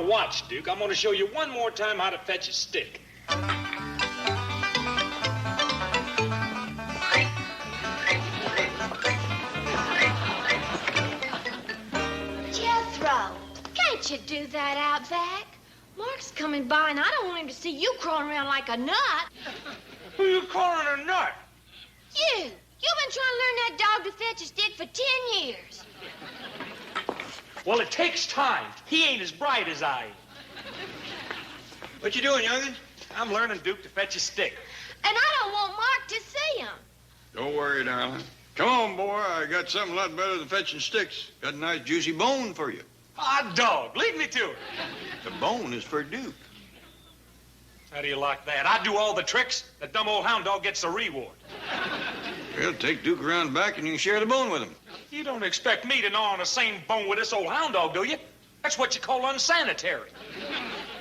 Now watch, Duke. I'm going to show you one more time how to fetch a stick. Jethro, can't you do that out back? Mark's coming by, and I don't want him to see you crawling around like a nut. Who you calling a nut? You. You've been trying to learn that dog to fetch a stick for 10 years. Well, it takes time. He ain't as bright as I am. What you doing, youngin? I'm learning Duke to fetch a stick. And I don't want Mark to see him. Don't worry, darling. Come on, boy. I got something a lot better than fetching sticks. Got a nice juicy bone for you. Ah, dog. Lead me to it. The bone is for Duke. How do you like that? I do all the tricks. The dumb old hound dog gets the reward. Well, take Duke around back and you can share the bone with him. You don't expect me to gnaw on the same bone with this old hound dog, do you? That's what you call unsanitary.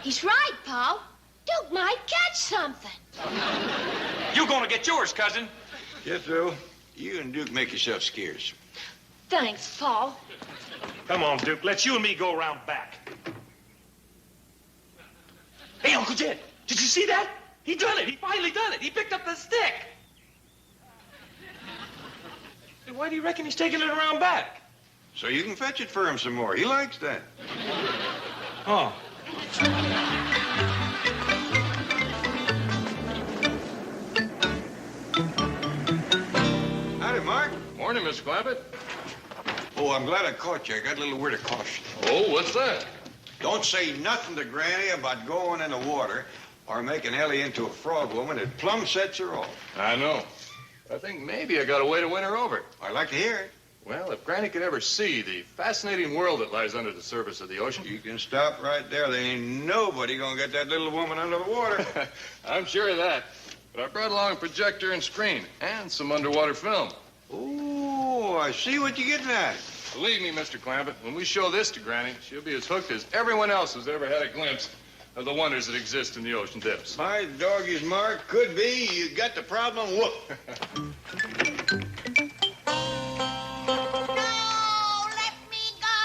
He's right, Pa. Duke might catch something. You're gonna get yours, cousin. Jethro, you and Duke make yourself scarce. Thanks, Pa. Come on, Duke. Let's you and me go around back. Hey, Uncle Jed, did you see that? He done it. He finally done it. He picked up the stick. Hey, why do you reckon he's taking it around back? So you can fetch it for him some more. He likes that. Oh. Howdy, Mark. Morning, Mr. Clampett. Oh, I'm glad I caught you. I got a little word of caution. Oh, what's that? Don't say nothing to Granny about going in the water or making Ellie into a frog woman. It plumb sets her off. I know. I think maybe I got a way to win her over. I'd like to hear it. Well, if Granny could ever see the fascinating world that lies under the surface of the ocean. You can stop right there. There ain't nobody gonna get that little woman under the water. I'm sure of that. But I brought along a projector and screen and some underwater film. Oh, I see what you're getting at. Believe me, Mr. Clampett, when we show this to Granny, she'll be as hooked as everyone else who's ever had a glimpse of the wonders that exist in the ocean depths. My doggies, Mark, could be you got the problem whooped. No, let me go.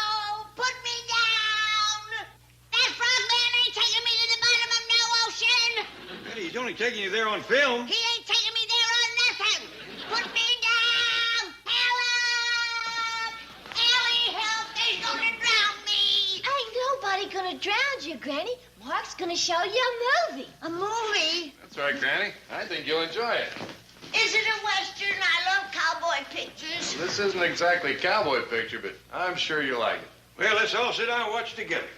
Put me down. That frogman ain't taking me to the bottom of no ocean. Eddie, he's only taking you there on film. He ain't taking me there on nothing. Put me down. Help! Ellie, help. They's gonna drown me. Ain't nobody gonna drown you, Granny. Mark's gonna show you a movie. A movie? That's right, Granny. I think you'll enjoy it. Is it a Western? I love cowboy pictures. This isn't exactly a cowboy picture, but I'm sure you'll like it. Well, let's all sit down and watch together.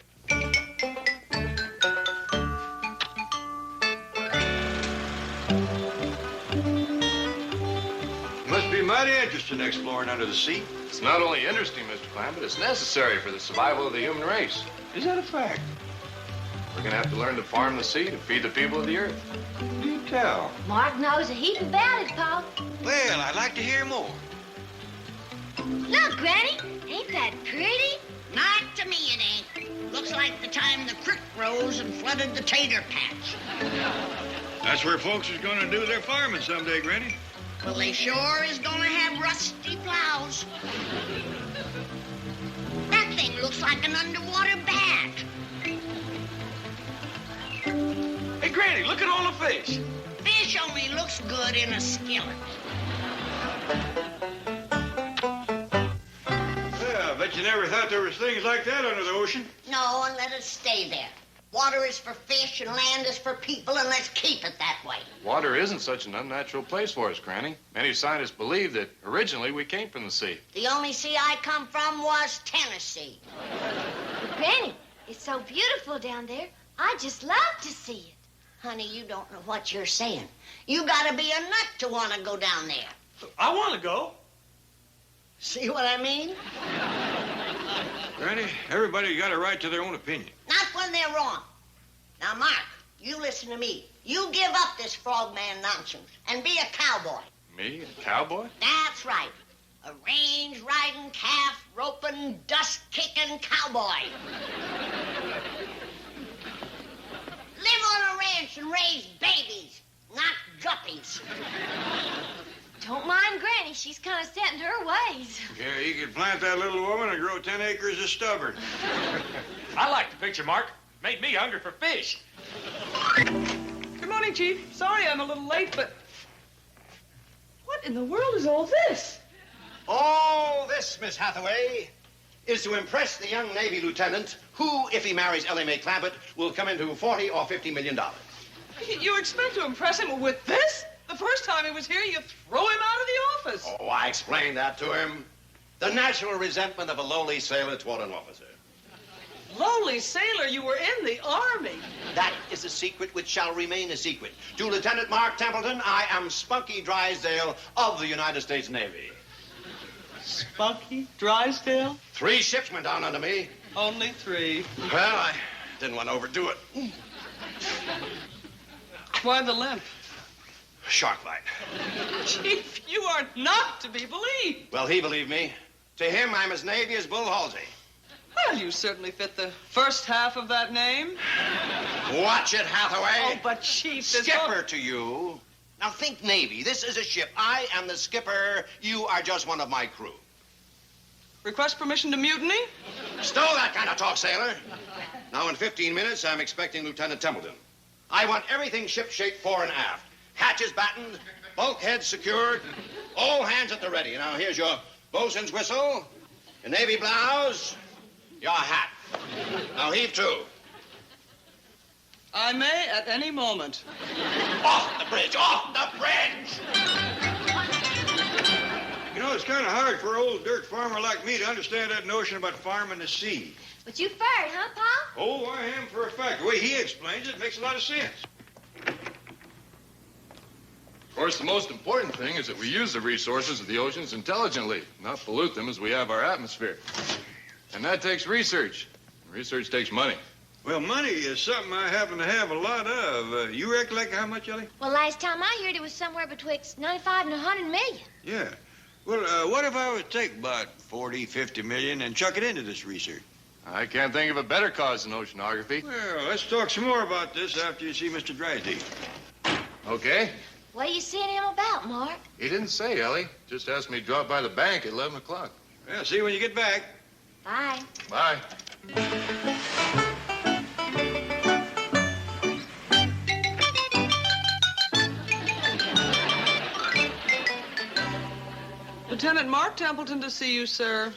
Must be mighty interesting exploring under the sea. It's not only interesting, Mr. Clampett, it's necessary for the survival of the human race. Is that a fact? We're going to have to learn to farm the sea to feed the people of the earth. Do tell. Mark knows a heap about it, Pa. Well, I'd like to hear more. Look, Granny, ain't that pretty? Not to me, it ain't. Looks like the time the creek rose and flooded the tater patch. That's where folks is gonna do their farming someday, Granny. Well, they sure is gonna have rusty plows. That thing looks like an underwater bat. Hey, Granny, look at all the fish. Fish only looks good in a skillet. Yeah, I bet you never thought there was things like that under the ocean. No, and let it stay there. Water is for fish and land is for people, and let's keep it that way. Water isn't such an unnatural place for us, Granny. Many scientists believe that originally we came from the sea. The only sea I come from was Tennessee. Granny, it's so beautiful down there. I just love to see it. Honey, you don't know what you're saying. You gotta be a nut to want to go down there. I want to go. See what I mean? Granny, everybody got a right to their own opinion. Not when they're wrong. Now, Mark, you listen to me. You give up this frogman nonsense and be a cowboy. Me, a cowboy? That's right. A range-riding, calf-roping, dust-kicking cowboy. Live on a ranch and raise babies, not guppies. Don't mind Granny. She's kind of set in her ways. Yeah, you could plant that little woman and grow 10 acres of stubborn. I like the picture, Mark. Made me hungry for fish. Good morning, Chief. Sorry I'm a little late, but... What in the world is all this? All this, Miss Hathaway, is to impress the young Navy lieutenant who, if he marries Ellie Mae Clampett, will come into $40 or $50 million. You expect to impress him with this? The first time he was here, you throw him out of the office. Oh, I explained that to him. The natural resentment of a lowly sailor toward an officer. Lowly sailor, you were in the Army. That is a secret which shall remain a secret. To Lieutenant Mark Templeton, I am Spunky Drysdale of the United States Navy. Spunky Drysdale? 3 ships went down under me. Only 3. Well, I didn't want to overdo it. Why the limp? Shark bite. Chief, you are not to be believed. Well, he believed me. To him, I'm as Navy as Bull Halsey. Well, you certainly fit the first half of that name. Watch it, Hathaway. Oh, but Chief, there's Skipper to you. Now think Navy. This is a ship. I am the skipper. You are just one of my crew. Request permission to mutiny? Stow that kind of talk, sailor. Now, in 15 minutes, I'm expecting Lieutenant Templeton. I want everything ship-shape fore and aft. Hatches battened, bulkheads secured, all hands at the ready. Now, here's your bosun's whistle, your Navy blouse, your hat. Now, heave to. I may at any moment. Off the bridge! Off the bridge! You know, it's kind of hard for an old dirt farmer like me to understand that notion about farming the sea. But you fired, huh, Pa? Oh, I am for a fact. The way he explains it makes a lot of sense. Of course, the most important thing is that we use the resources of the oceans intelligently, not pollute them as we have our atmosphere. And that takes research. Research takes money. Well, money is something I happen to have a lot of. You recollect how much, Ellie? Well, last time I heard it was somewhere betwixt 95 and 100 million. Yeah. Well, what if I would take about 40, 50 million and chuck it into this research? I can't think of a better cause than oceanography. Well, let's talk some more about this after you see Mr. Drysdale. Okay. What are you seeing him about, Mark? He didn't say, Ellie. Just asked me to drop by the bank at 11 o'clock. Well, see you when you get back. Bye. Bye. Lieutenant Mark Templeton to see you, sir.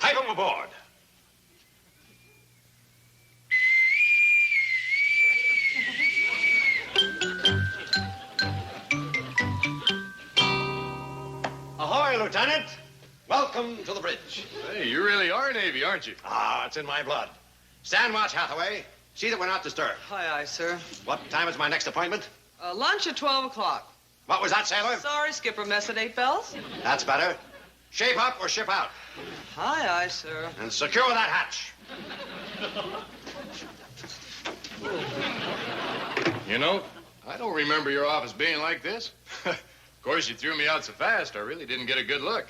Pipe him aboard. Ahoy, Lieutenant. Welcome to the bridge. Hey, you really are Navy, aren't you? Ah, it's in my blood. Stand watch, Hathaway. See that we're not disturbed. Aye, sir. What time is my next appointment? Lunch at 12 o'clock. What was that, sailor? Sorry, Skipper. Mess at 8 bells. That's better. Shape up or ship out. Aye, sir. And secure that hatch. You know, I don't remember your office being like this. Of course, you threw me out so fast, I really didn't get a good look.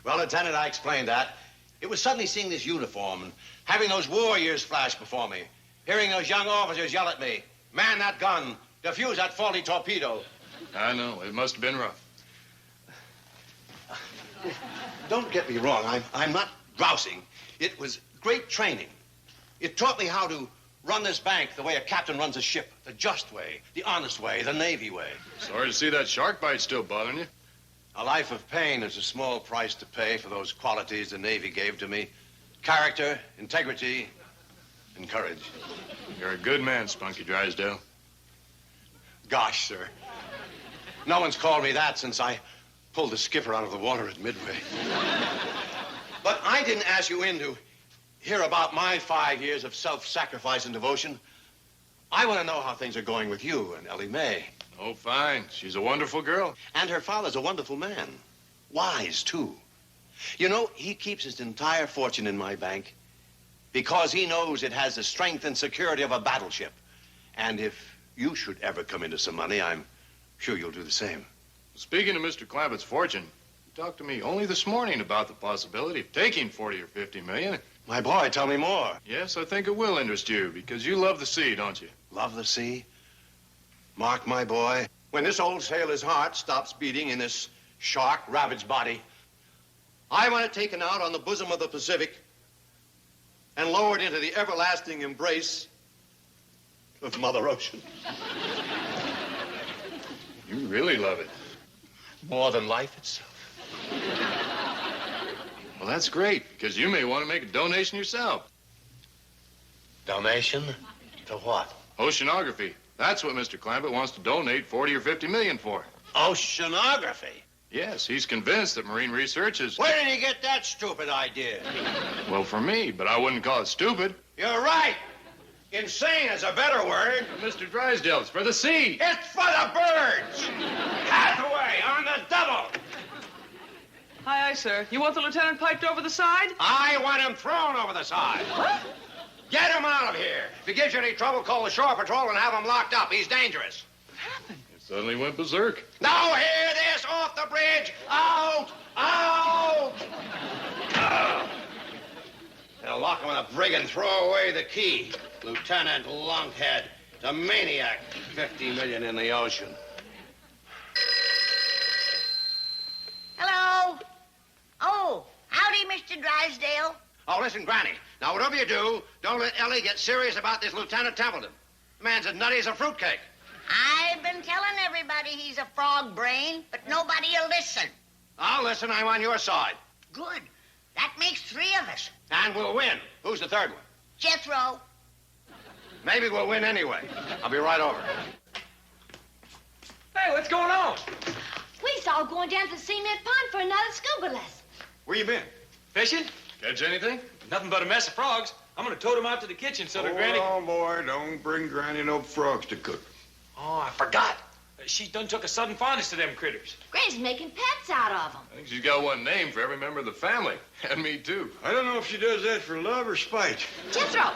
Well, Lieutenant, I explained that. It was suddenly seeing this uniform and having those war years flash before me, hearing those young officers yell at me, man that gun, defuse that faulty torpedo. I know, it must have been rough. Don't get me wrong, I'm not grousing. It was great training. It taught me how to run this bank the way a captain runs a ship, the just way, the honest way, the Navy way. Sorry to see that shark bite still bothering you. A life of pain is a small price to pay for those qualities the Navy gave to me. Character, integrity, and courage. You're a good man, Spunky Drysdale. Gosh, sir. No one's called me that since I pulled the skipper out of the water at Midway. But I didn't ask you in to hear about my 5 years of self-sacrifice and devotion. I want to know how things are going with you and Ellie Mae. Oh, fine. She's a wonderful girl. And her father's a wonderful man. Wise, too. You know, he keeps his entire fortune in my bank because he knows it has the strength and security of a battleship. And if you should ever come into some money, I'm sure you'll do the same. Speaking of Mr. Clampett's fortune, he talked to me only this morning about the possibility of taking 40 or 50 million. My boy, tell me more. Yes, I think it will interest you because you love the sea, don't you? Love the sea? Mark, my boy, when this old sailor's heart stops beating in this shark-ravaged body, I want it taken out on the bosom of the Pacific and lowered into the everlasting embrace of Mother Ocean. You really love it. More than life itself. Well, that's great, because you may want to make a donation yourself. Donation? To what? Oceanography. That's what Mr. Clampett wants to donate 40 or 50 million for. Oceanography? Yes, he's convinced that marine research is... Where did he get that stupid idea? Well, for me, but I wouldn't call it stupid. You're right. Insane is a better word. Mr. Drysdale, it's for the sea. It's for the birds. Hathaway on the double. Aye, aye, sir. You want the lieutenant piped over the side? I want him thrown over the side. What? Get him out of here. If he gives you any trouble, call the shore patrol and have him locked up. He's dangerous. What happened? It suddenly went berserk. Now hear this, off the bridge. Out! Out! Oh. They'll lock him in a brig and throw away the key. Lieutenant Lunkhead. It's a maniac. 50 million in the ocean. Hello. Oh, howdy, Mr. Drysdale. Oh, listen, Granny. Now, whatever you do, don't let Ellie get serious about this Lieutenant Templeton. The man's as nutty as a fruitcake. I've been telling everybody he's a frog brain, but nobody'll listen. I'll listen. I'm on your side. Good. That makes 3 of us. And we'll win. Who's the third one? Jethro. Maybe we'll win anyway. I'll be right over. Hey, what's going on? We all going down to the cement pond for another scuba lesson. Where you been? Fishing? Catch anything? Nothing but a mess of frogs. I'm gonna tote them out to the kitchen so that Granny... Oh, boy, don't bring Granny no frogs to cook. Oh, I forgot. She done took a sudden fondness to them critters. Granny's making pets out of them. I think she's got one name for every member of the family. And me, too. I don't know if she does that for love or spite. Jethro,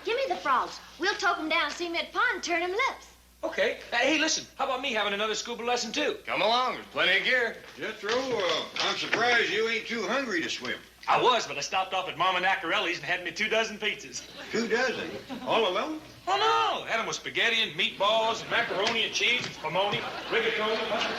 give me the frogs. We'll tote them down to cement pond and turn them loose. Okay. Hey, listen, how about me having another scuba lesson, too? Come along. There's plenty of gear. Jethro, I'm surprised you ain't too hungry to swim. I was, but I stopped off at Mama Nacarelli's and had me 2 dozen pizzas. 2 dozen? All of them? Oh, no. Had them with spaghetti and meatballs and macaroni and cheese and spumoni, rigatoni, mustard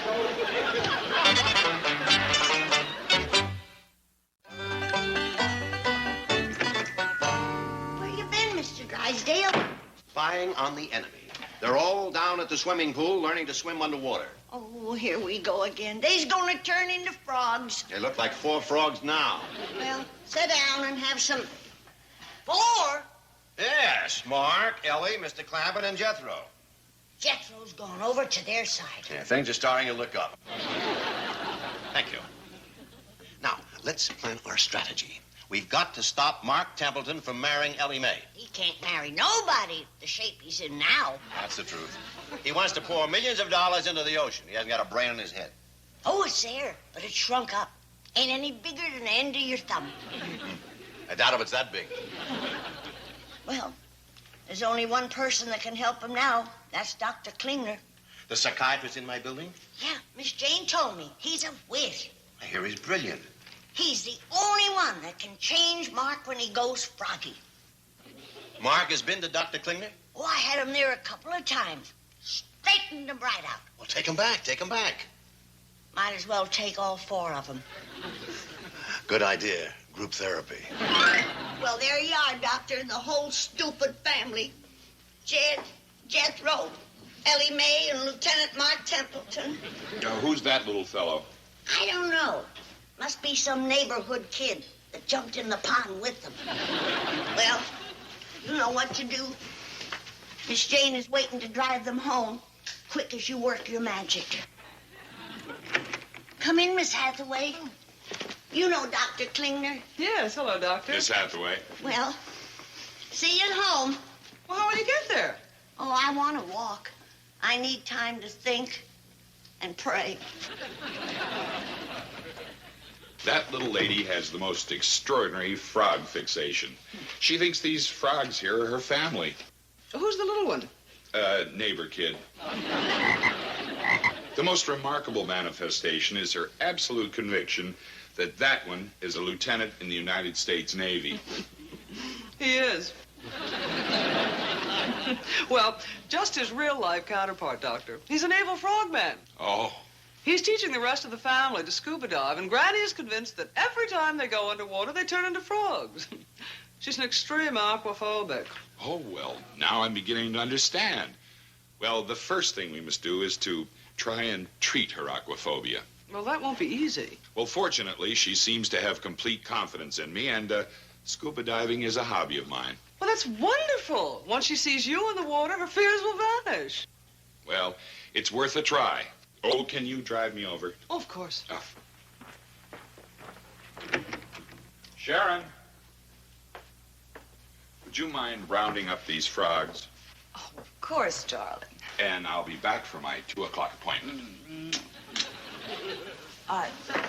Where you been, Mr. Drysdale? Spying on the enemy. They're all down at the swimming pool learning to swim underwater. Oh, here we go again. They's gonna turn into frogs. They look like 4 frogs now. Well, sit down and have some... 4? Yes, Mark, Ellie, Mr. Clampett, and Jethro. Jethro's gone over to their side. Yeah, things are starting to look up. Thank you. Now, let's plan our strategy. We've got to stop Mark Templeton from marrying Ellie Mae. He can't marry nobody the shape he's in now. That's the truth. He wants to pour millions of dollars into the ocean. He hasn't got a brain in his head. Oh, it's there, but it's shrunk up. Ain't any bigger than the end of your thumb. I doubt if it's that big. Well, there's only one person that can help him now. That's Dr. Klingner. The psychiatrist in my building? Yeah, Miss Jane told me. He's a whiz. I hear he's brilliant. He's the only one that can change Mark when he goes froggy. Mark has been to Dr. Klingner? Oh, I had him there a couple of times. Straightened him right out. Well, take him back. Take him back. Might as well take all 4 of them. Good idea. Group therapy. Well, there you are, Doctor, and the whole stupid family. Jethro, Ellie Mae, and Lieutenant Mark Templeton. Now, who's that little fellow? I don't know. Must be some neighborhood kid that jumped in the pond with them. Well, you know what to do. Miss Jane is waiting to drive them home, quick as you work your magic. Come in, Miss Hathaway. You know Dr. Klingner. Yes, hello, Doctor. Miss Hathaway. Well, see you at home. Well, how will you get there? Oh, I want to walk. I need time to think and pray. That little lady has the most extraordinary frog fixation. She thinks these frogs here are her family. Who's the little one? Neighbor kid. The most remarkable manifestation is her absolute conviction that that one is a lieutenant in the United States Navy. He is. Well, just his real-life counterpart, Doctor. He's a naval frogman. Oh. He's teaching the rest of the family to scuba dive, and Granny is convinced that every time they go underwater, they turn into frogs. She's an extreme aquaphobic. Oh, well, now I'm beginning to understand. Well, the first thing we must do is to try and treat her aquaphobia. Well, that won't be easy. Well, fortunately, she seems to have complete confidence in me, and scuba diving is a hobby of mine. Well, that's wonderful. Once she sees you in the water, her fears will vanish. Well, it's worth a try. Oh, can you drive me over? Oh, of course. Oh. Sharon, would you mind rounding up these frogs? Oh, of course, darling. And I'll be back for my 2 o'clock appointment.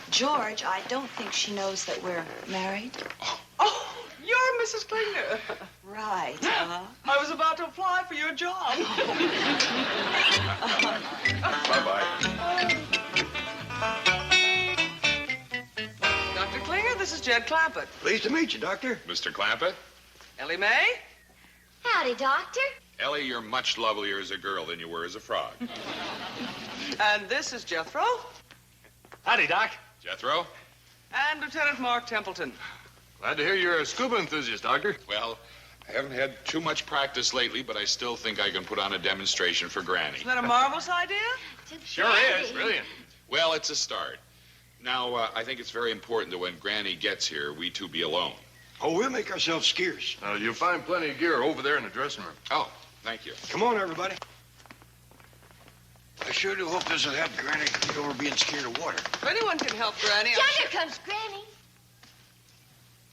George, I don't think she knows that we're married. Oh, you're Mrs. Klinger. Right, I was about to apply for your job. Bye-bye. Dr. Klinger, this is Jed Clampett. Pleased to meet you, Doctor. Mr. Clampett? Ellie Mae? Howdy, Doctor. Ellie, you're much lovelier as a girl than you were as a frog. And this is Jethro. Howdy, Doc. Jethro? And Lieutenant Mark Templeton. Glad to hear you're a scuba enthusiast, Doctor. Well, I haven't had too much practice lately, but I still think I can put on a demonstration for Granny. Isn't that a marvelous idea? Sure is. Brilliant. Well, it's a start. Now, I think it's very important that when Granny gets here, we two be alone. Oh, we'll make ourselves scarce. You'll find plenty of gear over there in the dressing room. Oh, thank you. Come on, everybody. I sure do hope this will help Granny get over being scared of water. If anyone can help Granny, Yonder comes Granny.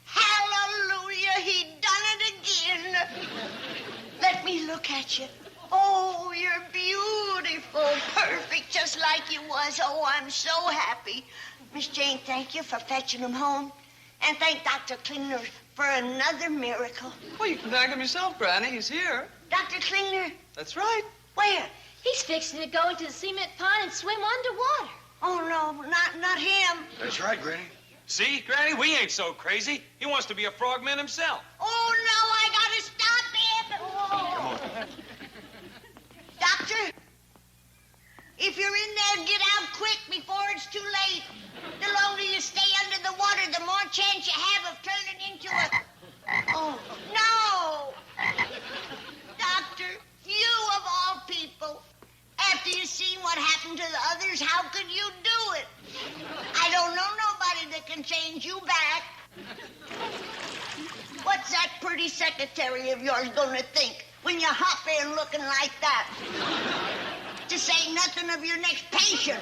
Hallelujah, he done it again. Let me look at you. Oh, you're beautiful, perfect, just like you was. Oh, I'm so happy. Miss Jane, thank you for fetching him home. And thank Dr. Klingner for another miracle. well, you can thank him yourself, Granny. He's here. Dr. Klingner, That's right. where? He's fixing to go into the cement pond and swim underwater. Oh, no, not him. That's right, Granny. See, Granny, we ain't so crazy. He wants to be a frogman himself. Oh, no, I gotta stop him. Oh. Doctor, if you're in there, get out quick before it's too late. The longer you stay under the water, the more chance you have of turning into a... Oh, no! Doctor, you of all people, after you've seen what happened to the others, how could you do it? I don't know nobody that can change you back. What's that pretty secretary of yours gonna think when you hop in looking like that? To say nothing of your next patient.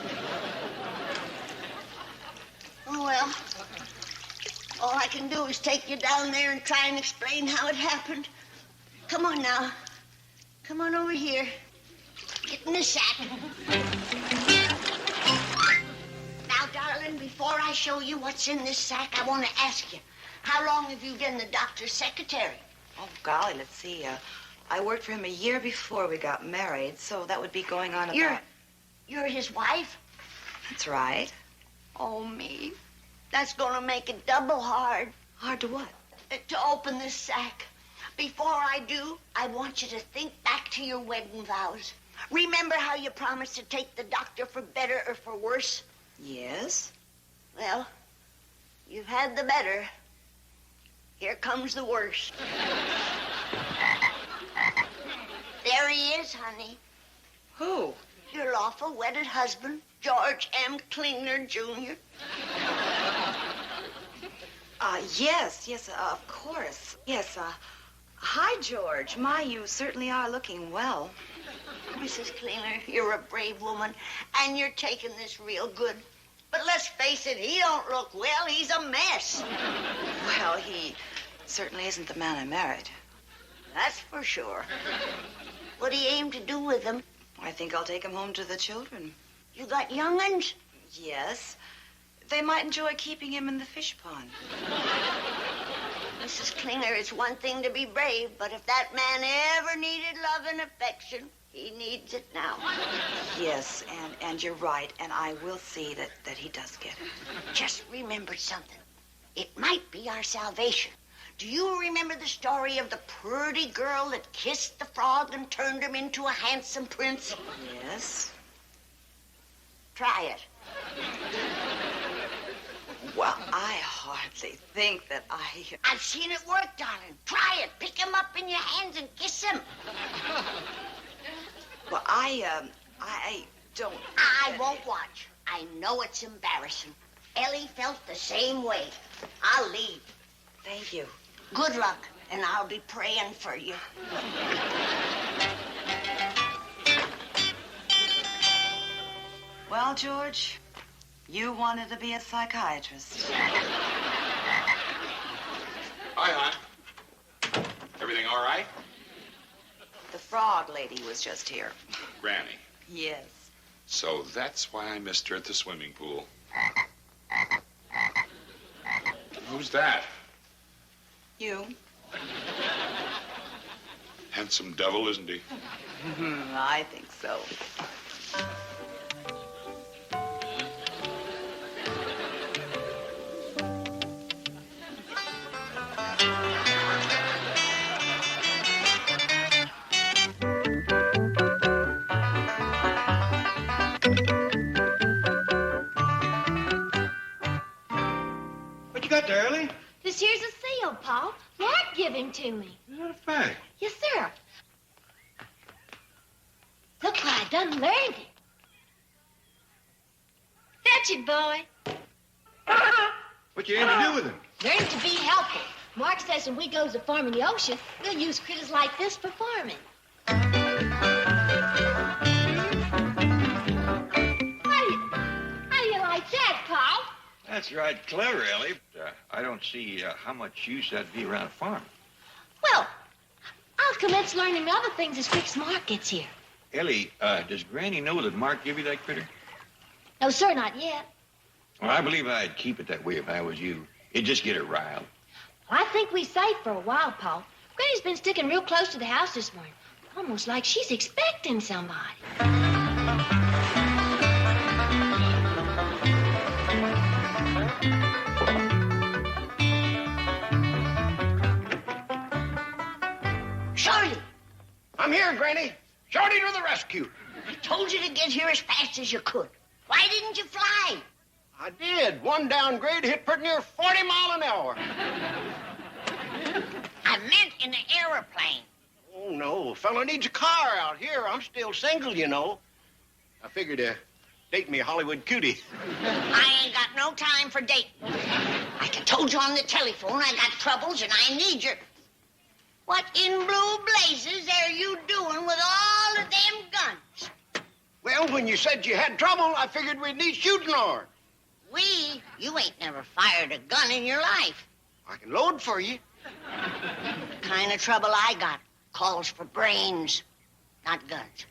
Oh, well, all I can do is take you down there and try and explain how it happened. Come on now. Come on over here. Get in the sack. Now, darling, before I show you what's in this sack, I want to ask you, how long have you been the doctor's secretary? Oh, golly, let's see. I worked for him a year before we got married, so that would be going on about... You're his wife? That's right. Oh, me. That's gonna make it double hard. Hard to what? To open this sack. Before I do, I want you to think back to your wedding vows. Remember how you promised to take the doctor for better or for worse? Yes? Well, you've had the better. Here comes the worst. There he is, honey. Who? Your lawful wedded husband, George M. Klingner, Jr. Yes, of course. Yes, hi, George. My, you certainly are looking well. Mrs. Klingner, you're a brave woman, and you're taking this real good. But let's face it, he don't look well. He's a mess. Well, he certainly isn't the man I married. That's for sure. What do you aim to do with him? I think I'll take him home to the children. You got young'uns? Yes. They might enjoy keeping him in the fish pond. Mrs. Klingner, it's one thing to be brave, but if that man ever needed love and affection, he needs it now. Yes, and you're right, and I will see that he does get it. Just remembered something. It might be our salvation. Do you remember the story of the pretty girl that kissed the frog and turned him into a handsome prince? Yes. Try it. Well, I hardly think that I've seen it work, darling. Try it. Pick him up in your hands and kiss him. Well, I don't... I won't watch. I know it's embarrassing. Ellie felt the same way. I'll leave. Thank you. Good luck, and I'll be praying for you. Well, George, you wanted to be a psychiatrist. Hi, hon. Everything all right? The frog lady was just here. Granny. Yes. So that's why I missed her at the swimming pool. Who's that? You? Handsome devil, isn't he? I think so. What you got there, Ellie? This here's a seal, Pa. Mark give him to me. Is that a fact? Yes, sir. Look what I done learned it. Fetch it, boy. What you aim to do with him? Learn to be helpful. Mark says when we goes to farm in the ocean, we'll use critters like this for farming. How do you like that, Pa? That's right, clever, Ellie. I don't see how much use that'd be around a farm. Well, I'll commence learning other things as quick as Mark gets here. Ellie, does Granny know that Mark gave you that critter? No, sir, not yet. Well, I believe I'd keep it that way if I was you. It'd just get her riled. Well, I think we're safe for a while, Pa. Granny's been sticking real close to the house this morning. Almost like she's expecting somebody. Shorty, I'm here, Granny. Shorty to the rescue. I told you to get here as fast as you could. Why didn't you fly? I did. One downgrade hit pretty near 40 mile an hour. I meant in an airplane. Oh, no. A fella needs a car out here. I'm still single, you know. I figured to date me a Hollywood cutie. I ain't got no time for dating. Like I told you on the telephone, I got troubles and I need your... What in blue blazes are you doing with all of them guns? Well, when you said you had trouble, I figured we'd need shooting iron. You ain't never fired a gun in your life. I can load for you. The kind of trouble I got calls for brains, not guns.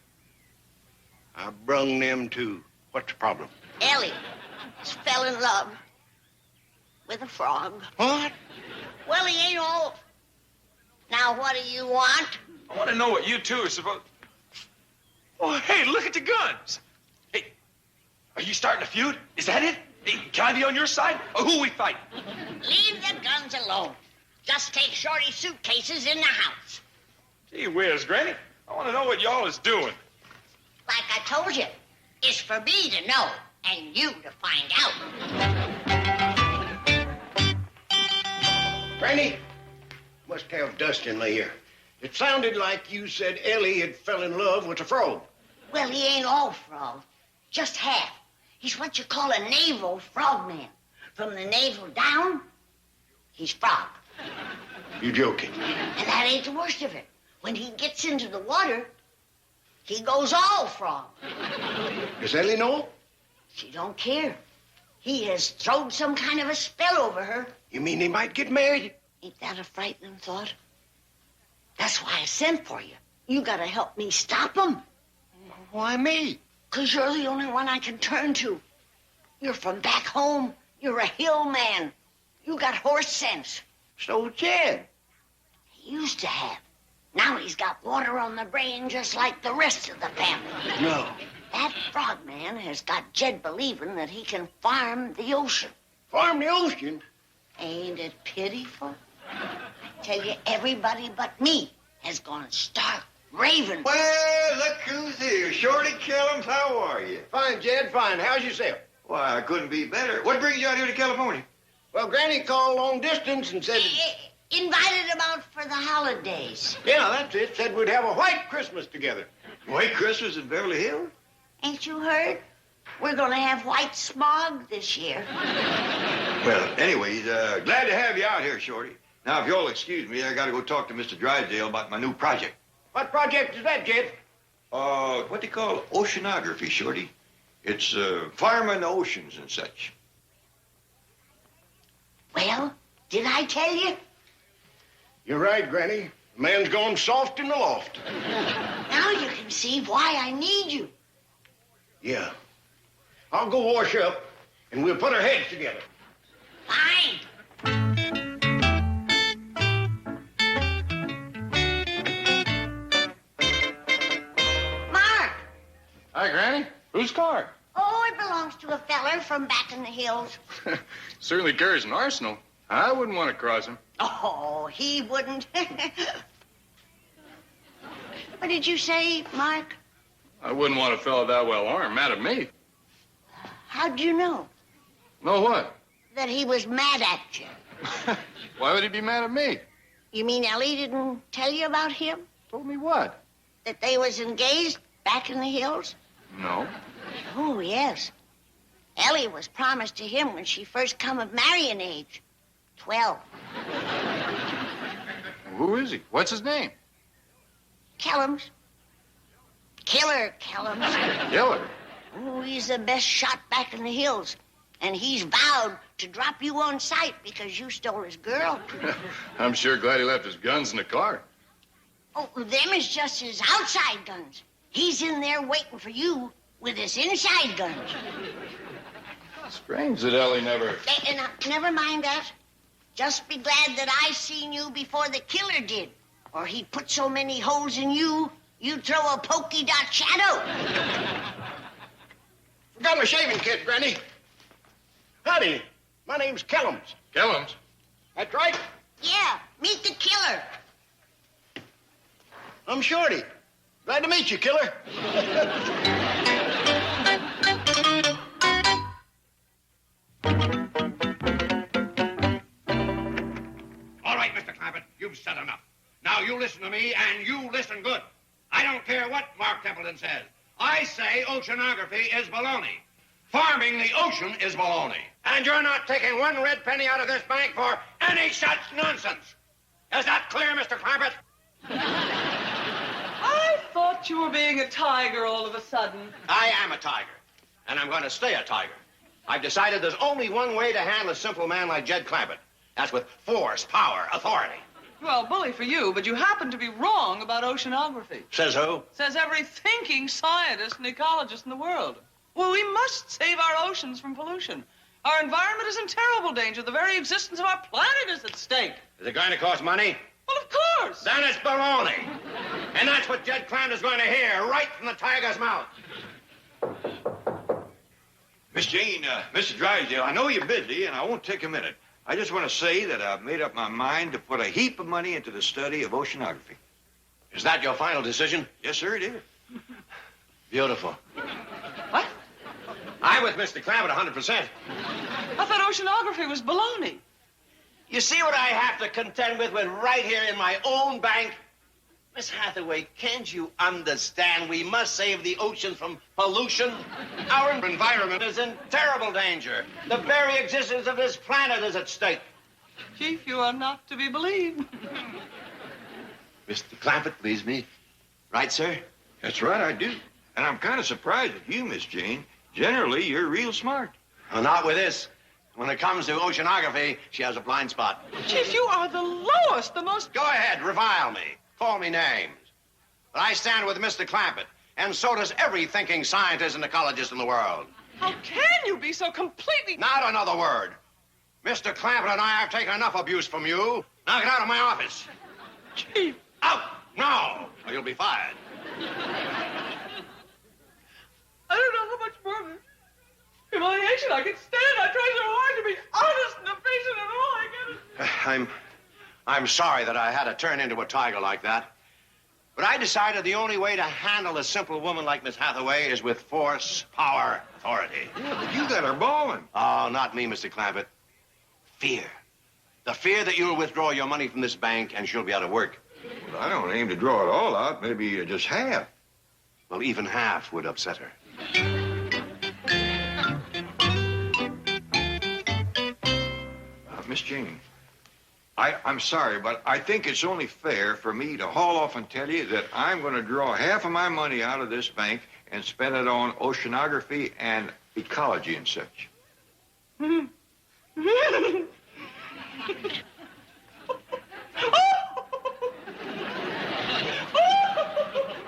I brung them too. What's the problem? Ellie fell in love with a frog. What? Well, he ain't all... Now, what do you want? I want to know what you two are supposed... Oh, hey, look at the guns. Hey, are you starting a feud? Is that it? Hey, can I be on your side? Or who we fighting? Leave the guns alone. Just take Shorty's suitcases in the house. Gee whiz, Granny. I want to know what y'all is doing. Like I told you, it's for me to know and you to find out. Granny, must have dust in my ear. It sounded like you said Ellie had fell in love with a frog. Well, he ain't all frog, just half. He's what you call a naval frogman. From the navel down, he's frog. You joking? And that ain't the worst of it. When he gets into the water, he goes all frog. Does Ellie know? She don't care. He has thrown some kind of a spell over her. You mean they might get married? Ain't that a frightening thought? That's why I sent for you. You gotta help me stop him. Why me? 'Cause you're the only one I can turn to. You're from back home. You're a hill man. You got horse sense. So Jed. He used to have. Now he's got water on the brain just like the rest of the family. No. That frogman has got Jed believing that he can farm the ocean. Farm the ocean? Ain't it pitiful? I tell you, everybody but me has gone stark raving. Well, look who's here. Shorty Kellums, how are you? Fine, Jed, fine. How's yourself? Why, I couldn't be better. What brings you out here to California? Well, Granny called long distance and said... Invited them out for the holidays. Yeah, that's it. Said we'd have a white Christmas together. White Christmas in Beverly Hills? Ain't you heard? We're gonna have white smog this year. Well, anyways, glad to have you out here, Shorty. Now, if you'll excuse me, I gotta go talk to Mr. Drysdale about my new project. What project is that, Jed? What they call oceanography, Shorty. It's farming the oceans and such. Well, did I tell you? You're right, Granny. The man's gone soft in the loft. Now you can see why I need you. Yeah. I'll go wash up, and we'll put our heads together. Fine. Mark! Hi, Granny. Whose car? Oh, it belongs to a feller from back in the hills. Certainly carries an arsenal. I wouldn't want to cross him. Oh, he wouldn't. What did you say, Mark? I wouldn't want a fellow that well armed mad at me. How'd you know? Know what? That he was mad at you. Why would he be mad at me? You mean Ellie didn't tell you about him? Told me what? That they was engaged back in the hills? No. Oh, yes. Ellie was promised to him when she first come of marrying age. 12. Who is he? What's his name? Kellums. Killer Kellums. Killer? Oh, he's the best shot back in the hills. And he's vowed to drop you on sight because you stole his girl. I'm sure glad he left his guns in the car. Oh, them is just his outside guns. He's in there waiting for you with his inside guns. Strange that Ellie never... Never mind that. Just be glad that I seen you before the killer did. Or he'd put so many holes in you, you'd throw a polka dot shadow. Forgot my shaving kit, Granny. Howdy. My name's Kellums. Kellums? That's right. Yeah, meet the killer. I'm Shorty. Glad to meet you, killer. All right, Mr. Clampett, you've said enough. Now you listen to me, and you listen good. I don't care what Mark Templeton says. I say oceanography is baloney. Farming the ocean is baloney. And you're not taking one red penny out of this bank for any such nonsense. Is that clear, Mr. Clampett? I thought you were being a tiger all of a sudden. I am a tiger, and I'm going to stay a tiger. I've decided there's only one way to handle a simple man like Jed Clampett. That's with force, power, authority. Well, bully for you, but you happen to be wrong about oceanography. Says who? Says every thinking scientist and ecologist in the world. Well, we must save our oceans from pollution. Our environment is in terrible danger. The very existence of our planet is at stake. Is it going to cost money? Well, of course. Then it's baloney. And that's what Jed Clampett is going to hear right from the tiger's mouth. Miss Jane, Mr. Drysdale, I know you're busy, and I won't take a minute. I just want to say that I've made up my mind to put a heap of money into the study of oceanography. Is that your final decision? Yes, sir, it is. Beautiful. What? I'm with Mr. Clampett 100%. I thought oceanography was baloney. You see what I have to contend with right here in my own bank? Miss Hathaway, can't you understand we must save the oceans from pollution? Our environment is in terrible danger. The very existence of this planet is at stake. Chief, you are not to be believed. Mr. Clampett, please me. Right, sir? That's right, I do. And I'm kind of surprised at you, Miss Jane. Generally, you're real smart. Well, not with this. When it comes to oceanography, she has a blind spot. Chief, you are the lowest, the most... Go ahead, revile me. Call me names. But I stand with Mr. Clampett, and so does every thinking scientist and ecologist in the world. How can you be so completely... Not another word. Mr. Clampett and I have taken enough abuse from you. Now get out of my office. Chief. Out! No, or you'll be fired. I don't know how much more humiliation I can stand. I try so hard to be honest and efficient and all I get. I'm sorry that I had to turn into a tiger like that. But I decided the only way to handle a simple woman like Miss Hathaway is with force, power, authority. Yeah, but you got her bawling. Oh, not me, Mr. Clampett. fear. The fear that you'll withdraw your money from this bank and she'll be out of work. Well, I don't aim to draw it all out. Maybe just half. Well, even half would upset her. Miss Jane, I'm sorry, but I think it's only fair for me to haul off and tell you that I'm going to draw half of my money out of this bank and spend it on oceanography and ecology and such.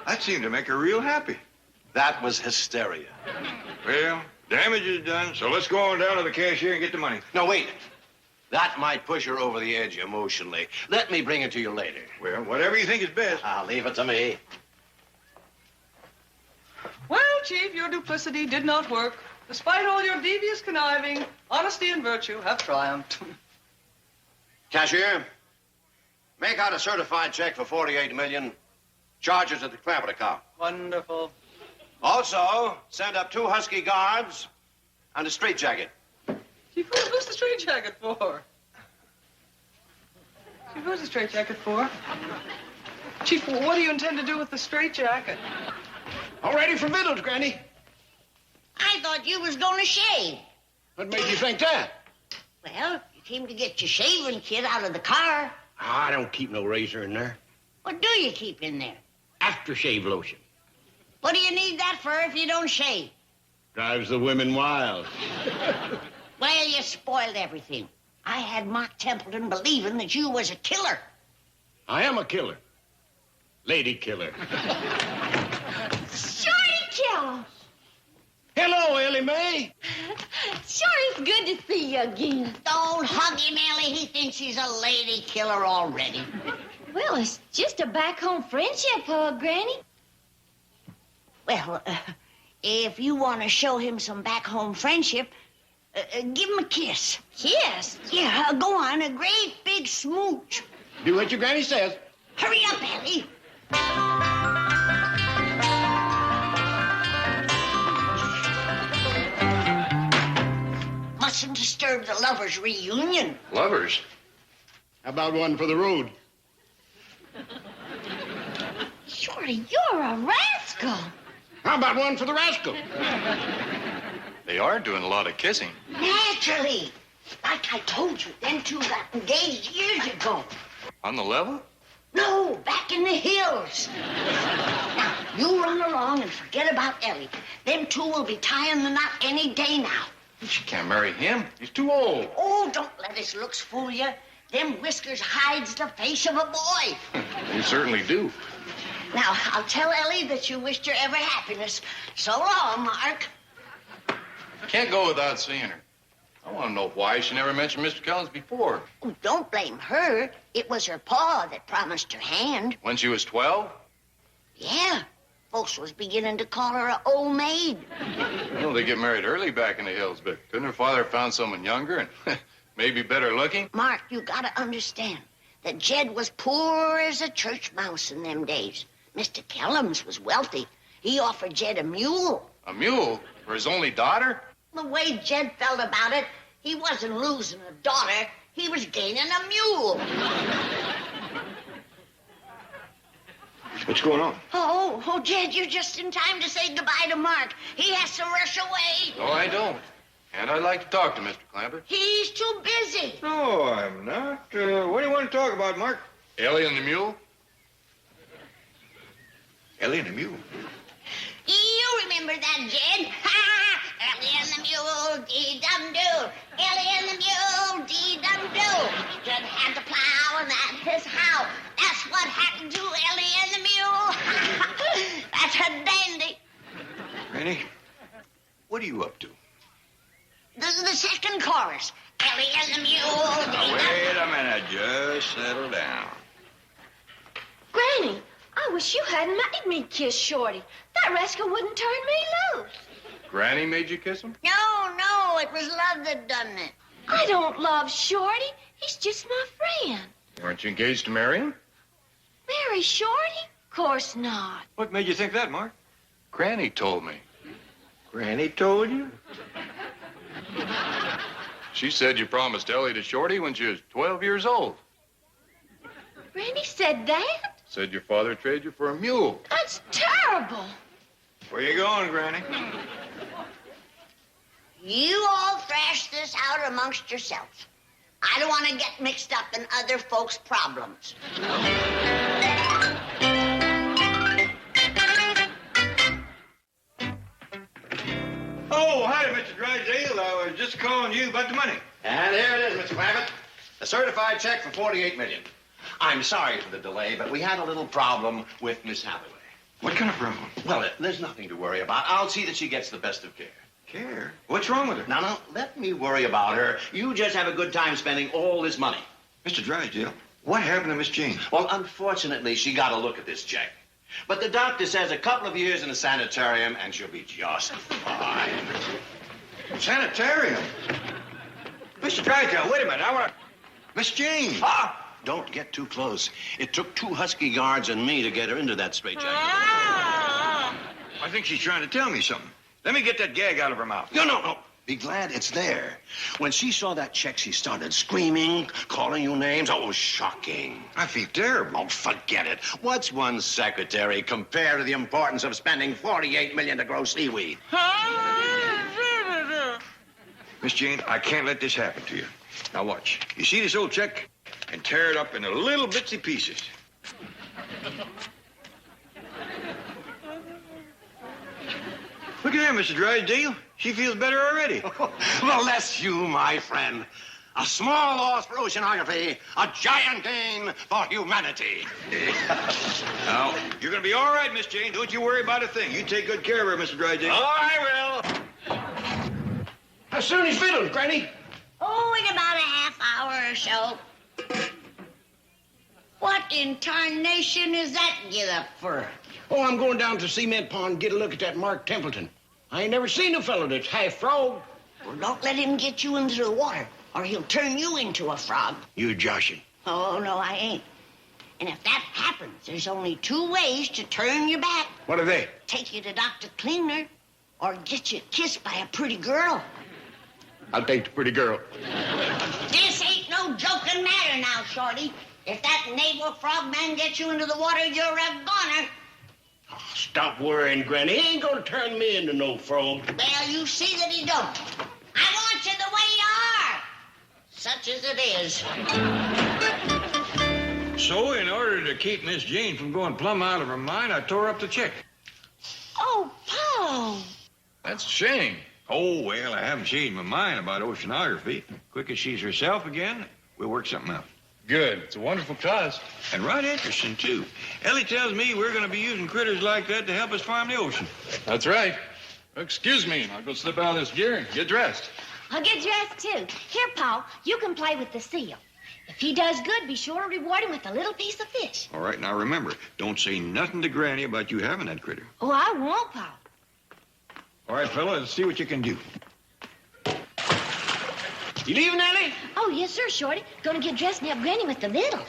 That seemed to make her real happy. That was hysteria. Well, damage is done, so let's go on down to the cashier and get the money. No, wait. That might push her over the edge emotionally. Let me bring it to you later. Well, whatever you think is best. I'll leave it to me. Well, Chief, your duplicity did not work. Despite all your devious conniving, honesty and virtue have triumphed. Cashier, make out a certified check for $48 million. Charges at the Clampett account. Wonderful. Also, send up 2 husky guards and a straitjacket. Chief, who's the straitjacket for? Chief, who's the straitjacket for? Chief, what do you intend to do with the straitjacket? All ready for victuals, Granny. I thought you was going to shave. What made you think that? Well, you came to get your shaving kit out of the car. I don't keep no razor in there. What do you keep in there? Aftershave lotion. What do you need that for if you don't shave? Drives the women wild. Well, you spoiled everything. I had Mark Templeton believing that you was a killer. I am a killer. Lady killer. Shorty Kill! Hello, Ellie Mae. Shorty's good to see you again. Don't hug him, Ellie. He thinks he's a lady killer already. Well, it's just a back-home friendship hug, Granny. Well, if you want to show him some back-home friendship, give him a kiss. Kiss? Yeah, go on, a great big smooch. Do what your granny says. Hurry up, Ellie. Mustn't disturb the lovers' reunion. Lovers? How about one for the road? Shorty, you're a rascal. How about one for the rascal? They are doing a lot of kissing. Naturally. Like I told you, them two got engaged years ago. On the level? No, back in the hills. Now, you run along and forget about Ellie. Them two will be tying the knot any day now. She can't marry him. He's too old. Oh, don't let his looks fool you. Them whiskers hides the face of a boy. They certainly do. Now, I'll tell Ellie that you wished her every happiness. So long, Mark. Can't go without seeing her. I want to know why she never mentioned Mr. Collins before. Oh, don't blame her. It was her pa that promised her hand. When she was 12? Yeah. Folks was beginning to call her an old maid. You know, they get married early back in the hills, but couldn't her father have found someone younger and maybe better looking? Mark, you gotta understand that Jed was poor as a church mouse in them days. Mr. Kellums was wealthy. He offered Jed a mule. A mule? For his only daughter? The way Jed felt about it, he wasn't losing a daughter. He was gaining a mule. What's going on? Oh, Jed, you're just in time to say goodbye to Mark. He has to rush away. No, I don't. And I'd like to talk to Mr. Clampett. He's too busy. No, I'm not. What do you want to talk about, Mark? Ellie and the mule? Ellie and the mule. You remember that, Jed? Ha! Ellie and the mule, dee-dum-doo. Ellie and the mule, dee-dum-doo. Jed had to plow, and that is how. That's what happened to Ellie and the mule. That's a dandy. Granny, what are you up to? The second chorus. Ellie and the mule, Now, wait a minute. Just settle down. Granny, I wish you hadn't made me kiss Shorty. That rascal wouldn't turn me loose. Granny made you kiss him? No, it was love that done it. I don't love Shorty. He's just my friend. Weren't you engaged to marry him? Marry Shorty? Course not. What made you think that, Mark? Granny told me. Granny told you? She said you promised Ellie to Shorty when she was 12 years old. Granny said that? Said your father traded you for a mule. That's terrible. Where you going, Granny? You all thrash this out amongst yourselves. I don't want to get mixed up in other folks' problems. Oh, hi, Mr. Drysdale. I was just calling you about the money. And here it is, Mr. Clampett. A certified check for $48 million. I'm sorry for the delay, but we had a little problem with Miss Hathaway. What kind of problem? Well, there's nothing to worry about. I'll see that she gets the best of care. Care? What's wrong with her? Now, let me worry about her. You just have a good time spending all this money. Mr. Drysdale, what happened to Miss Jane? Well, unfortunately, she got a look at this check. But the doctor says a couple of years in a sanitarium and she'll be just fine. Sanitarium? Mr. Drysdale, wait a minute. I want to... Miss Jane. Ah! Don't get too close. It took 2 husky guards and me to get her into that straitjacket. I think she's trying to tell me something. Let me get that gag out of her mouth. No. Be glad it's there. When she saw that check, she started screaming, calling you names. Oh, it was shocking. I feel terrible. Oh, forget it. What's one secretary compared to the importance of spending $48 million to grow seaweed? Miss Jane, I can't let this happen to you. Now watch. You see this old check? And tear it up into little bitsy pieces. Look at her, Mr. Drysdale. She feels better already. Well, bless you, my friend. A small loss for oceanography, a giant gain for humanity. Now, you're going to be all right, Miss Jane. Don't you worry about a thing. You take good care of her, Mr. Drysdale. Oh, I will. How soon you feeling, Granny? Oh, in about a half hour or so. What in tarnation is that get up for? Oh, I'm going down to Cement Pond, get a look at that Mark Templeton. I ain't never seen a fellow that's half frog. Well, don't let him get you into the water, or he'll turn you into a frog. You joshing. Oh, no, I ain't. And if that happens, there's only 2 ways to turn your back. What are they? Take you to Dr. Cleaner, or get you kissed by a pretty girl. I'll take the pretty girl. This ain't no joking matter now, Shorty. If that naval frogman gets you into the water, you're a goner. Oh, stop worrying, Granny. He ain't gonna turn me into no frog. Well, you see that he don't. I want you the way you are, such as it is. So, in order to keep Miss Jane from going plumb out of her mind, I tore up the check. Oh, Paul. That's a shame. Oh, well, I haven't changed my mind about oceanography. Quick as she's herself again, we'll work something out. Good. It's a wonderful cause. And right interesting, too. Ellie tells me we're going to be using critters like that to help us farm the ocean. That's right. Excuse me. I'll go slip out of this gear and get dressed. I'll get dressed, too. Here, Paul, you can play with the seal. If he does good, be sure to reward him with a little piece of fish. All right, now remember, don't say nothing to Granny about you having that critter. Oh, I won't, Paul. All right, fella, let's see what you can do. You leaving, Ellie? Oh, yes, sir, Shorty. Gonna get dressed and help Granny with the little.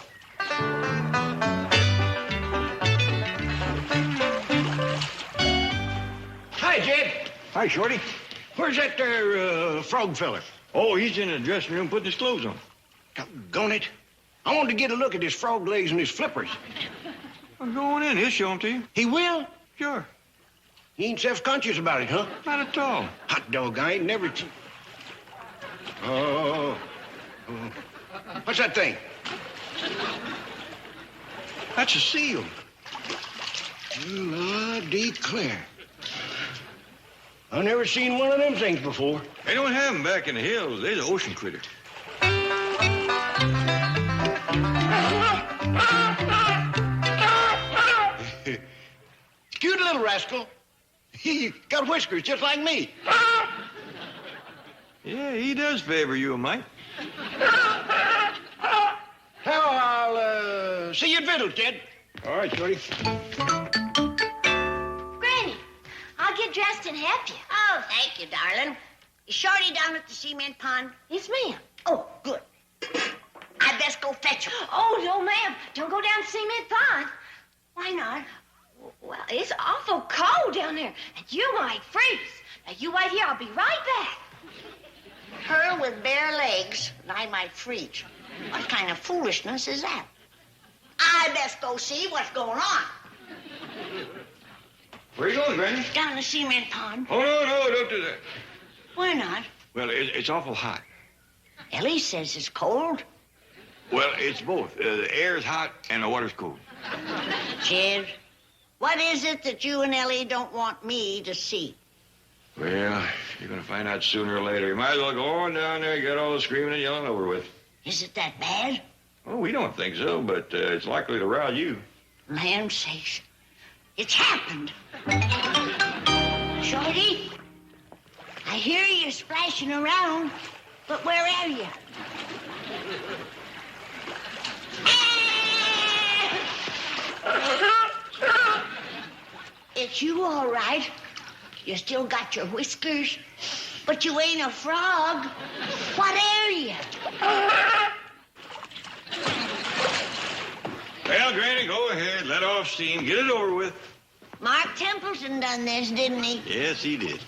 Hi, Jed. Hi, Shorty. Where's that there frog feller? Oh, he's in the dressing room putting his clothes on. Doggone it. I wanted to get a look at his frog legs and his flippers. I'm going in. He'll show them to you. He will? Sure. He ain't self-conscious about it, huh? Not at all. Hot dog, I ain't never... Oh. What's that thing? That's a seal. Well, I declare. I never seen one of them things before. They don't have them back in the hills. They're the ocean critter. Cute little rascal. He got whiskers just like me. Yeah, he does favor you a mite. Now, I'll see you at Vittles, Jed. All right, Shorty. Granny, I'll get dressed and help you. Oh, thank you, darling. Is Shorty down at the cement pond? Yes, ma'am. Oh, good. I best go fetch her. Oh, no, ma'am. Don't go down Cement Pond. Why not? Well, it's awful cold down there, and you might freeze. Now, you wait here. I'll be right back. Her with bare legs, and I might freeze. What kind of foolishness is that? I best go see what's going on. Where are you going, Granny? Down the cement pond. Oh, no, don't do that. Why not? Well, it's awful hot. Ellie says it's cold. Well, it's both. The air's hot and the water's cold. Jed, what is it that you and Ellie don't want me to see? Well, you're going to find out sooner or later. You might as well go on down there and get all the screaming and yelling over with. Is it that bad? Oh, we don't think so, but it's likely to rile you. Land sakes. It's happened. Shorty, I hear you splashing around, but where are you? It's you, all right. You still got your whiskers, but you ain't a frog. What are you? Well, Granny, go ahead. Let off steam. Get it over with. Mark Templeton done this, didn't he? Yes, he did.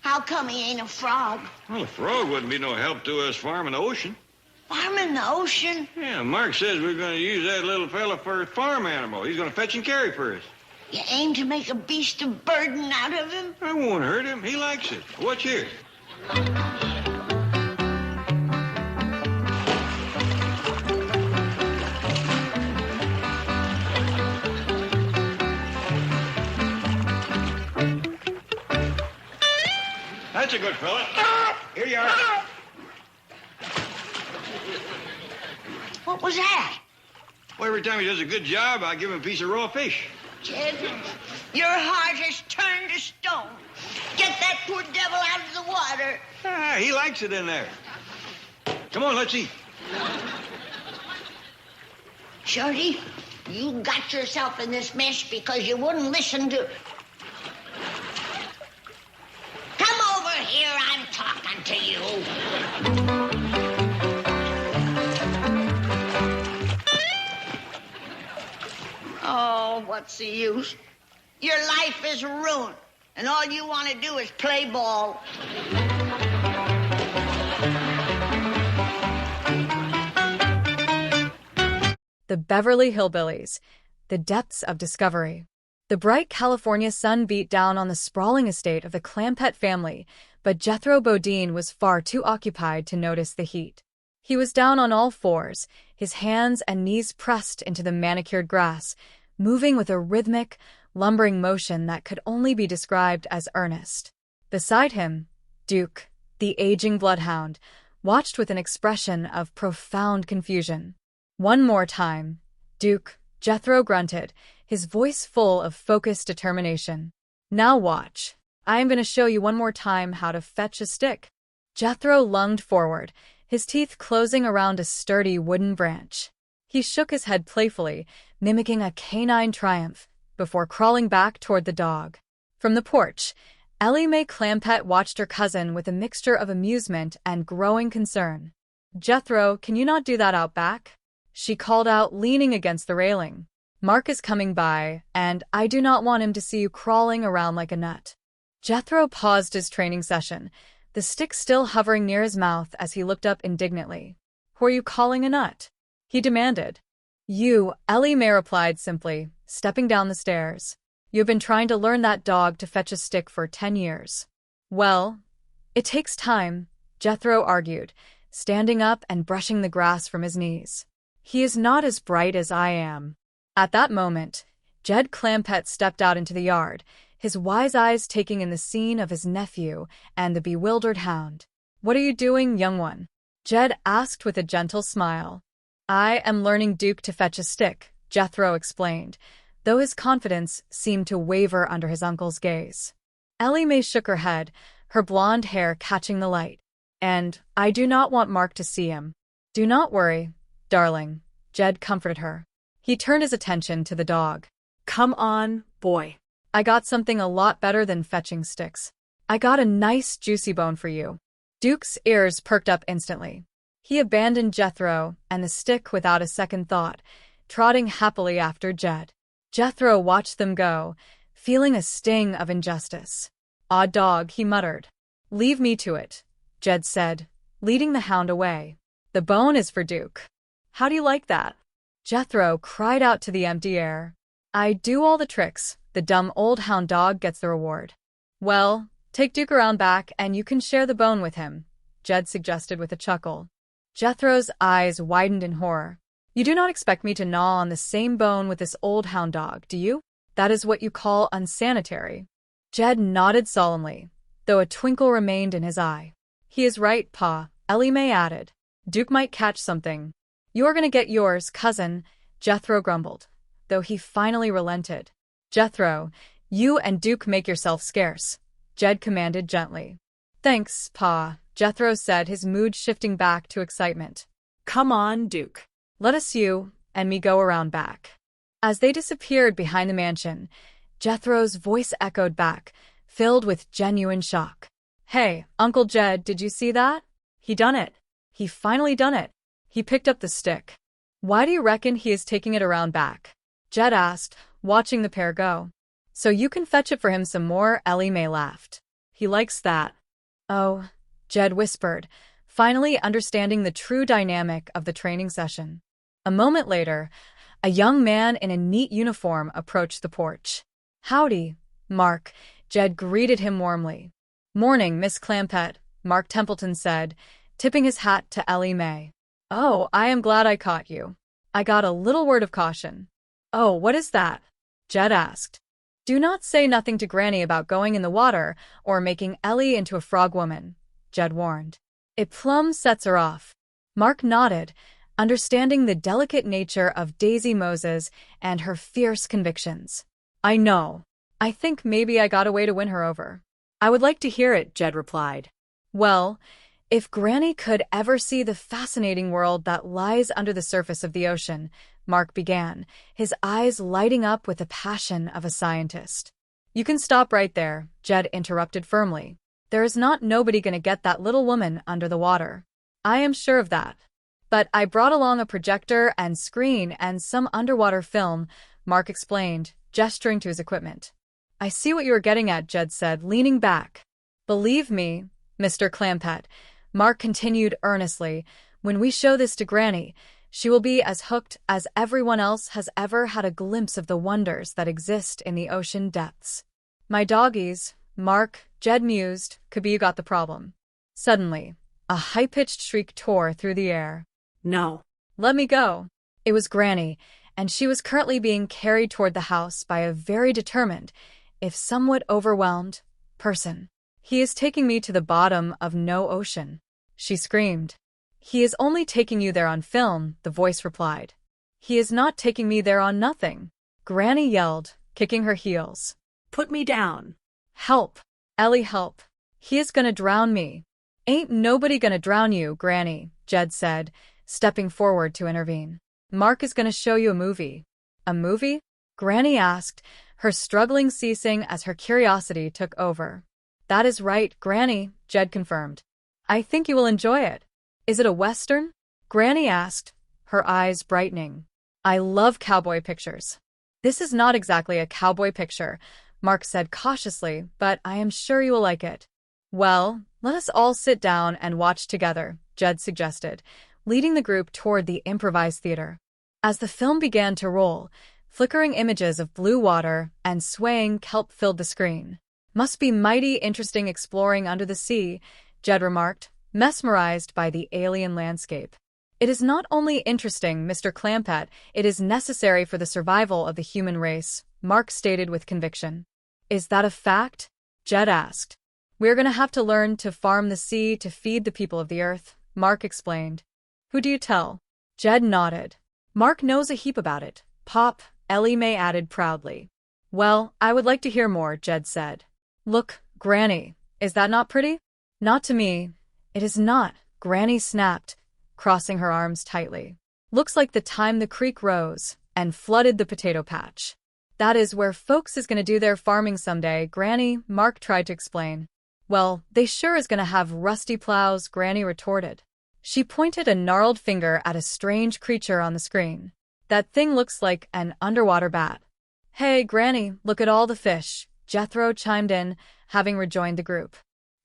How come he ain't a frog? Well, a frog wouldn't be no help to us farming the ocean. Farming the ocean? Yeah, Mark says we're going to use that little fella for a farm animal. He's going to fetch and carry for us. You aim to make a beast of burden out of him? I won't hurt him. He likes it. Watch here. That's a good fella. Here you are. What was that? Well, every time he does a good job, I give him a piece of raw fish. Jed, your heart has turned to stone. Get that poor devil out of the water. Ah, he likes it in there. Come on, let's eat. Shorty, you got yourself in this mess because you wouldn't listen to... Come over here, I'm talking to you. Oh, what's the use? Your life is ruined, and all you want to do is play ball. The Beverly Hillbillies, the depths of discovery. The bright California sun beat down on the sprawling estate of the Clampett family, but Jethro Bodine was far too occupied to notice the heat. He was down on all fours, his hands and knees pressed into the manicured grass, moving with a rhythmic, lumbering motion that could only be described as earnest. Beside him, Duke, the aging bloodhound, watched with an expression of profound confusion. One more time, Duke, Jethro grunted, his voice full of focused determination. Now watch. I am going to show you one more time how to fetch a stick. Jethro lunged forward, his teeth closing around a sturdy wooden branch. He shook his head playfully, mimicking a canine triumph, before crawling back toward the dog. From the porch, Ellie Mae Clampett watched her cousin with a mixture of amusement and growing concern. "Jethro, can you not do that out back?" she called out, leaning against the railing. "Mark is coming by, and I do not want him to see you crawling around like a nut." Jethro paused his training session, the stick still hovering near his mouth as he looked up indignantly. "Who are you calling a nut?" he demanded. "You," Ellie Mae replied simply, stepping down the stairs. "You've been trying to learn that dog to fetch a stick for 10 years. "Well, it takes time," Jethro argued, standing up and brushing the grass from his knees. "He is not as bright as I am." At that moment, Jed Clampett stepped out into the yard, his wise eyes taking in the scene of his nephew and the bewildered hound. "What are you doing, young one?" Jed asked with a gentle smile. "I am learning Duke to fetch a stick," Jethro explained, though his confidence seemed to waver under his uncle's gaze. Ellie Mae shook her head, her blonde hair catching the light. "And I do not want Mark to see him." "Do not worry, darling," Jed comforted her. He turned his attention to the dog. "Come on, boy. I got something a lot better than fetching sticks. I got a nice juicy bone for you." Duke's ears perked up instantly. He abandoned Jethro and the stick without a second thought, trotting happily after Jed. Jethro watched them go, feeling a sting of injustice. "Odd dog," he muttered. "Leave me to it," Jed said, leading the hound away. The bone is for Duke. How do you like that? Jethro cried out to the empty air. I do all the tricks. The dumb old hound dog gets the reward. Well, take Duke around back and you can share the bone with him, Jed suggested with a chuckle. Jethro's eyes widened in horror. You do not expect me to gnaw on the same bone with this old hound dog, do you? That is what you call unsanitary. Jed nodded solemnly, though a twinkle remained in his eye. He is right, Pa, Ellie Mae added. Duke might catch something. You're gonna get yours, cousin, Jethro grumbled, though he finally relented. Jethro, you and Duke make yourself scarce, Jed commanded gently. Thanks, Pa, Jethro said, his mood shifting back to excitement. Come on, Duke. Let us you and me go around back. As they disappeared behind the mansion, Jethro's voice echoed back, filled with genuine shock. Hey, Uncle Jed, did you see that? He done it. He finally done it. He picked up the stick. Why do you reckon he is taking it around back? Jed asked, watching the pair go. So you can fetch it for him some more, Ellie Mae laughed. He likes that. Oh, Jed whispered, finally understanding the true dynamic of the training session. A moment later, a young man in a neat uniform approached the porch. Howdy, Mark, Jed greeted him warmly. Morning, Miss Clampett, Mark Templeton said, tipping his hat to Ellie Mae. Oh, I am glad I caught you. I got a little word of caution. Oh, what is that? Jed asked. Do not say nothing to Granny about going in the water or making Ellie into a frog woman, Jed warned. It plumb sets her off. Mark nodded, understanding the delicate nature of Daisy Moses and her fierce convictions. I know. I think maybe I got a way to win her over. I would like to hear it, Jed replied. Well, if Granny could ever see the fascinating world that lies under the surface of the ocean, Mark began, his eyes lighting up with the passion of a scientist. You can stop right there, Jed interrupted firmly. There is not nobody gonna get that little woman under the water. I am sure of that. But I brought along a projector and screen and some underwater film, Mark explained, gesturing to his equipment. I see what you are getting at, Jed said, leaning back. Believe me, Mr. Clampett, Mark continued earnestly, when we show this to Granny, she will be as hooked as everyone else has ever had a glimpse of the wonders that exist in the ocean depths. My doggies, Mark, Jed mused, could be you got the problem. Suddenly, a high-pitched shriek tore through the air. No. Let me go. It was Granny, and she was currently being carried toward the house by a very determined, if somewhat overwhelmed, person. He is taking me to the bottom of no ocean, she screamed. He is only taking you there on film, the voice replied. He is not taking me there on nothing, Granny yelled, kicking her heels. Put me down. Help. Ellie, help. He is gonna drown me. Ain't nobody gonna drown you, Granny, Jed said, stepping forward to intervene. Mark is gonna show you a movie. A movie? Granny asked, her struggling ceasing as her curiosity took over. That is right, Granny, Jed confirmed. I think you will enjoy it. Is it a Western? Granny asked, her eyes brightening. I love cowboy pictures. This is not exactly a cowboy picture, Mark said cautiously, but I am sure you will like it. Well, let us all sit down and watch together, Jed suggested, leading the group toward the improvised theater. As the film began to roll, flickering images of blue water and swaying kelp filled the screen. Must be mighty interesting exploring under the sea, Jed remarked, mesmerized by the alien landscape. It is not only interesting, Mr. Clampett, it is necessary for the survival of the human race, Mark stated with conviction. Is that a fact? Jed asked. We're gonna have to learn to farm the sea to feed the people of the earth, Mark explained. Who do you tell? Jed nodded. Mark knows a heap about it, Pop, Ellie Mae added proudly. Well, I would like to hear more, Jed said. Look, Granny, is that not pretty? Not to me. It is not, Granny snapped, crossing her arms tightly. Looks like the time the creek rose and flooded the potato patch. That is where folks is gonna do their farming someday, Granny, Mark tried to explain. Well, they sure is gonna have rusty plows, Granny retorted. She pointed a gnarled finger at a strange creature on the screen. That thing looks like an underwater bat. Hey, Granny, look at all the fish, Jethro chimed in, having rejoined the group.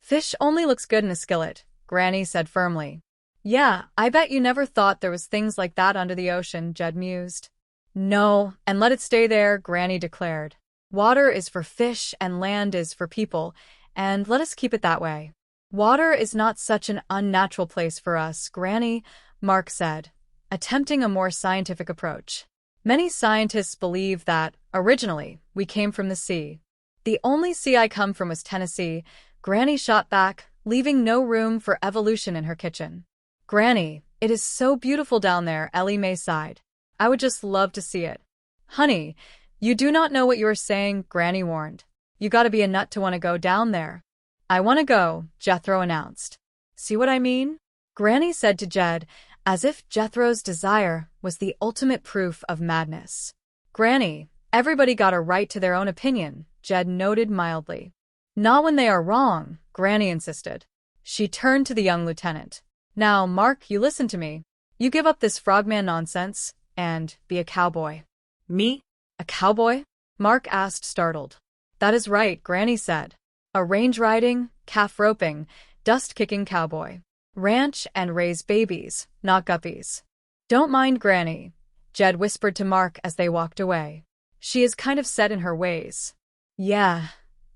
Fish only looks good in a skillet, Granny said firmly. Yeah, I bet you never thought there was things like that under the ocean, Jed mused. No, and let it stay there, Granny declared. Water is for fish and land is for people, and let us keep it that way. Water is not such an unnatural place for us, Granny, Mark said, attempting a more scientific approach. Many scientists believe that, originally, we came from the sea. The only sea I come from was Tennessee, Granny shot back, leaving no room for evolution in her kitchen. Granny, it is so beautiful down there, Ellie Mae sighed. I would just love to see it. Honey, you do not know what you are saying, Granny warned. You gotta be a nut to want to go down there. I want to go, Jethro announced. See what I mean? Granny said to Jed, as if Jethro's desire was the ultimate proof of madness. Granny, everybody got a right to their own opinion, Jed noted mildly. Not when they are wrong, Granny insisted. She turned to the young lieutenant. Now, Mark, you listen to me. You give up this frogman nonsense and be a cowboy. Me? A cowboy? Mark asked, startled. That is right, Granny said. A range-riding, calf-roping, dust-kicking cowboy. Ranch and raise babies, not guppies. Don't mind Granny, Jed whispered to Mark as they walked away. She is kind of set in her ways. Yeah,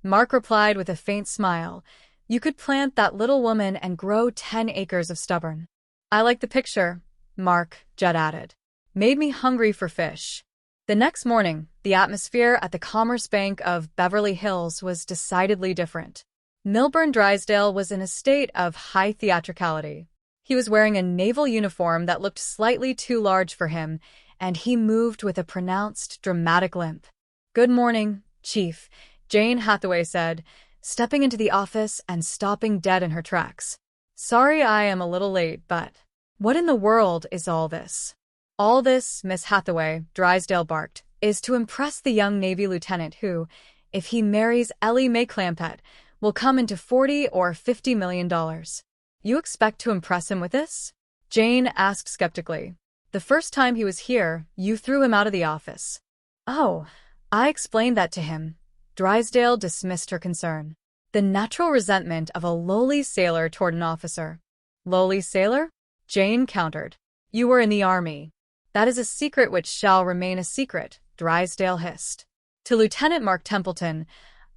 Mark replied with a faint smile. You could plant that little woman and grow 10 acres of stubborn. I like the picture, Mark, Jed added. Made me hungry for fish. The next morning, the atmosphere at the Commerce Bank of Beverly Hills was decidedly different. Milburn Drysdale was in a state of high theatricality. He was wearing a naval uniform that looked slightly too large for him, and he moved with a pronounced, dramatic limp. Good morning, Chief, Jane Hathaway said, stepping into the office and stopping dead in her tracks. Sorry I am a little late, but what in the world is all this? All this, Miss Hathaway, Drysdale barked, is to impress the young Navy lieutenant who, if he marries Ellie Mae Clampett, will come into $40 or $50 million. You expect to impress him with this? Jane asked skeptically. The first time he was here, you threw him out of the office. Oh, I explained that to him. Drysdale dismissed her concern. The natural resentment of a lowly sailor toward an officer. Lowly sailor? Jane countered. You were in the army. That is a secret which shall remain a secret, Drysdale hissed. To Lieutenant Mark Templeton,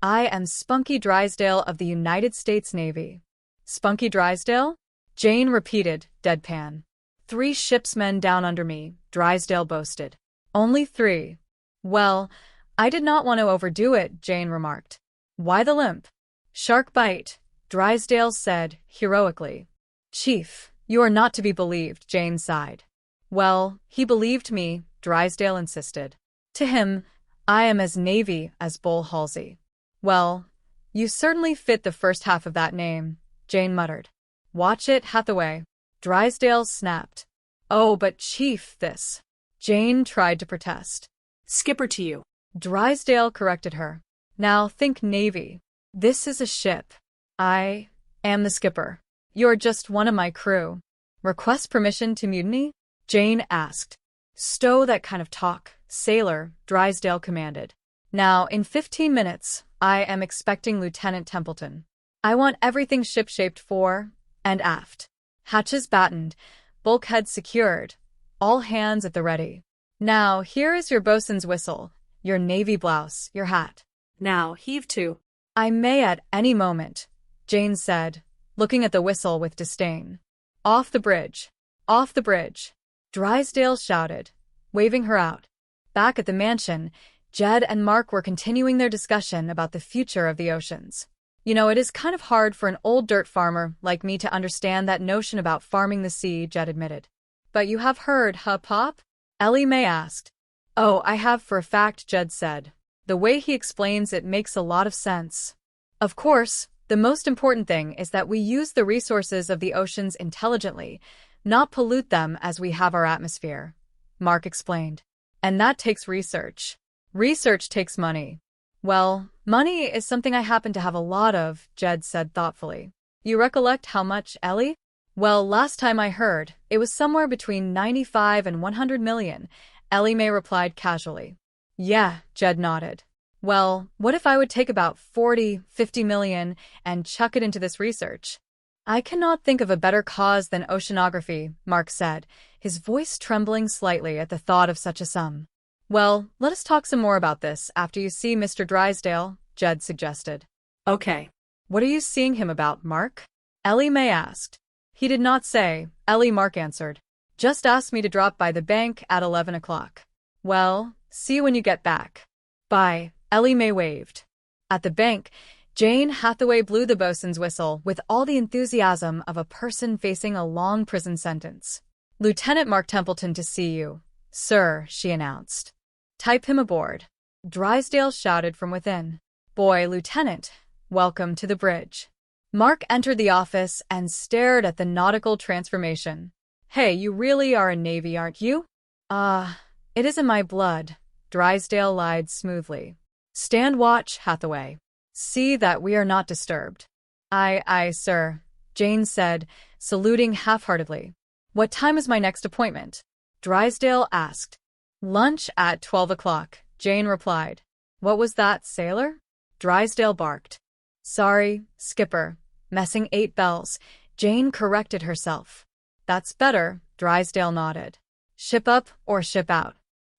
I am Spunky Drysdale of the United States Navy. Spunky Drysdale? Jane repeated, deadpan. 3 shipsmen down under me, Drysdale boasted. Only 3. Well, I did not want to overdo it, Jane remarked. Why the limp? Shark bite, Drysdale said, heroically. Chief, you are not to be believed, Jane sighed. Well, he believed me, Drysdale insisted. To him, I am as Navy as Bull Halsey. Well, you certainly fit the first half of that name, Jane muttered. Watch it, Hathaway. Drysdale snapped. Oh, but Chief, this. Jane tried to protest. Skipper to you. Drysdale corrected her. Now think Navy. This is a ship. I am the skipper. You're just one of my crew. Request permission to mutiny? Jane asked. Stow that kind of talk, sailor, Drysdale commanded. Now, in 15 minutes, I am expecting Lieutenant Templeton. I want everything ship-shaped fore and aft. Hatches battened, bulkheads secured, all hands at the ready. Now, here is your bosun's whistle, your navy blouse, your hat. Now, heave to. I may at any moment, Jane said, looking at the whistle with disdain. Off the bridge. Off the bridge. Drysdale shouted, waving her out. Back at the mansion, Jed and Mark were continuing their discussion about the future of the oceans. You know, it is kind of hard for an old dirt farmer like me to understand that notion about farming the sea, Jed admitted. But you have heard, huh, Pop? Ellie Mae asked. Oh, I have for a fact, Jed said. The way he explains it makes a lot of sense. Of course, the most important thing is that we use the resources of the oceans intelligently, not pollute them as we have our atmosphere, Mark explained. And that takes research. Research takes money. Well, money is something I happen to have a lot of, Jed said thoughtfully. You recollect how much, Ellie? Well, last time I heard, it was somewhere between 95 and 100 million, Ellie Mae replied casually. Yeah, Jed nodded. Well, what if I would take about 40, 50 million and chuck it into this research? I cannot think of a better cause than oceanography, Mark said, his voice trembling slightly at the thought of such a sum. Well, let us talk some more about this after you see Mr. Drysdale, Jed suggested. Okay. What are you seeing him about, Mark? Ellie Mae asked. He did not say, Ellie, Mark answered. Just asked me to drop by the bank at 11 o'clock. Well, see you when you get back. Bye, Ellie Mae waved. At the bank, Jane Hathaway blew the bosun's whistle with all the enthusiasm of a person facing a long prison sentence. Lieutenant Mark Templeton to see you, sir, she announced. Type him aboard. Drysdale shouted from within. Boy, Lieutenant, welcome to the bridge. Mark entered the office and stared at the nautical transformation. Hey, you really are a Navy, aren't you? It is in my blood, Drysdale lied smoothly. Stand watch, Hathaway. See that we are not disturbed. Aye, sir, Jane said, saluting half-heartedly. What time is my next appointment? Drysdale asked. Lunch at 12 o'clock, Jane replied. What was that, sailor? Drysdale barked. Sorry, skipper. Messing 8 bells, Jane corrected herself. That's better, Drysdale nodded. Ship up or ship out?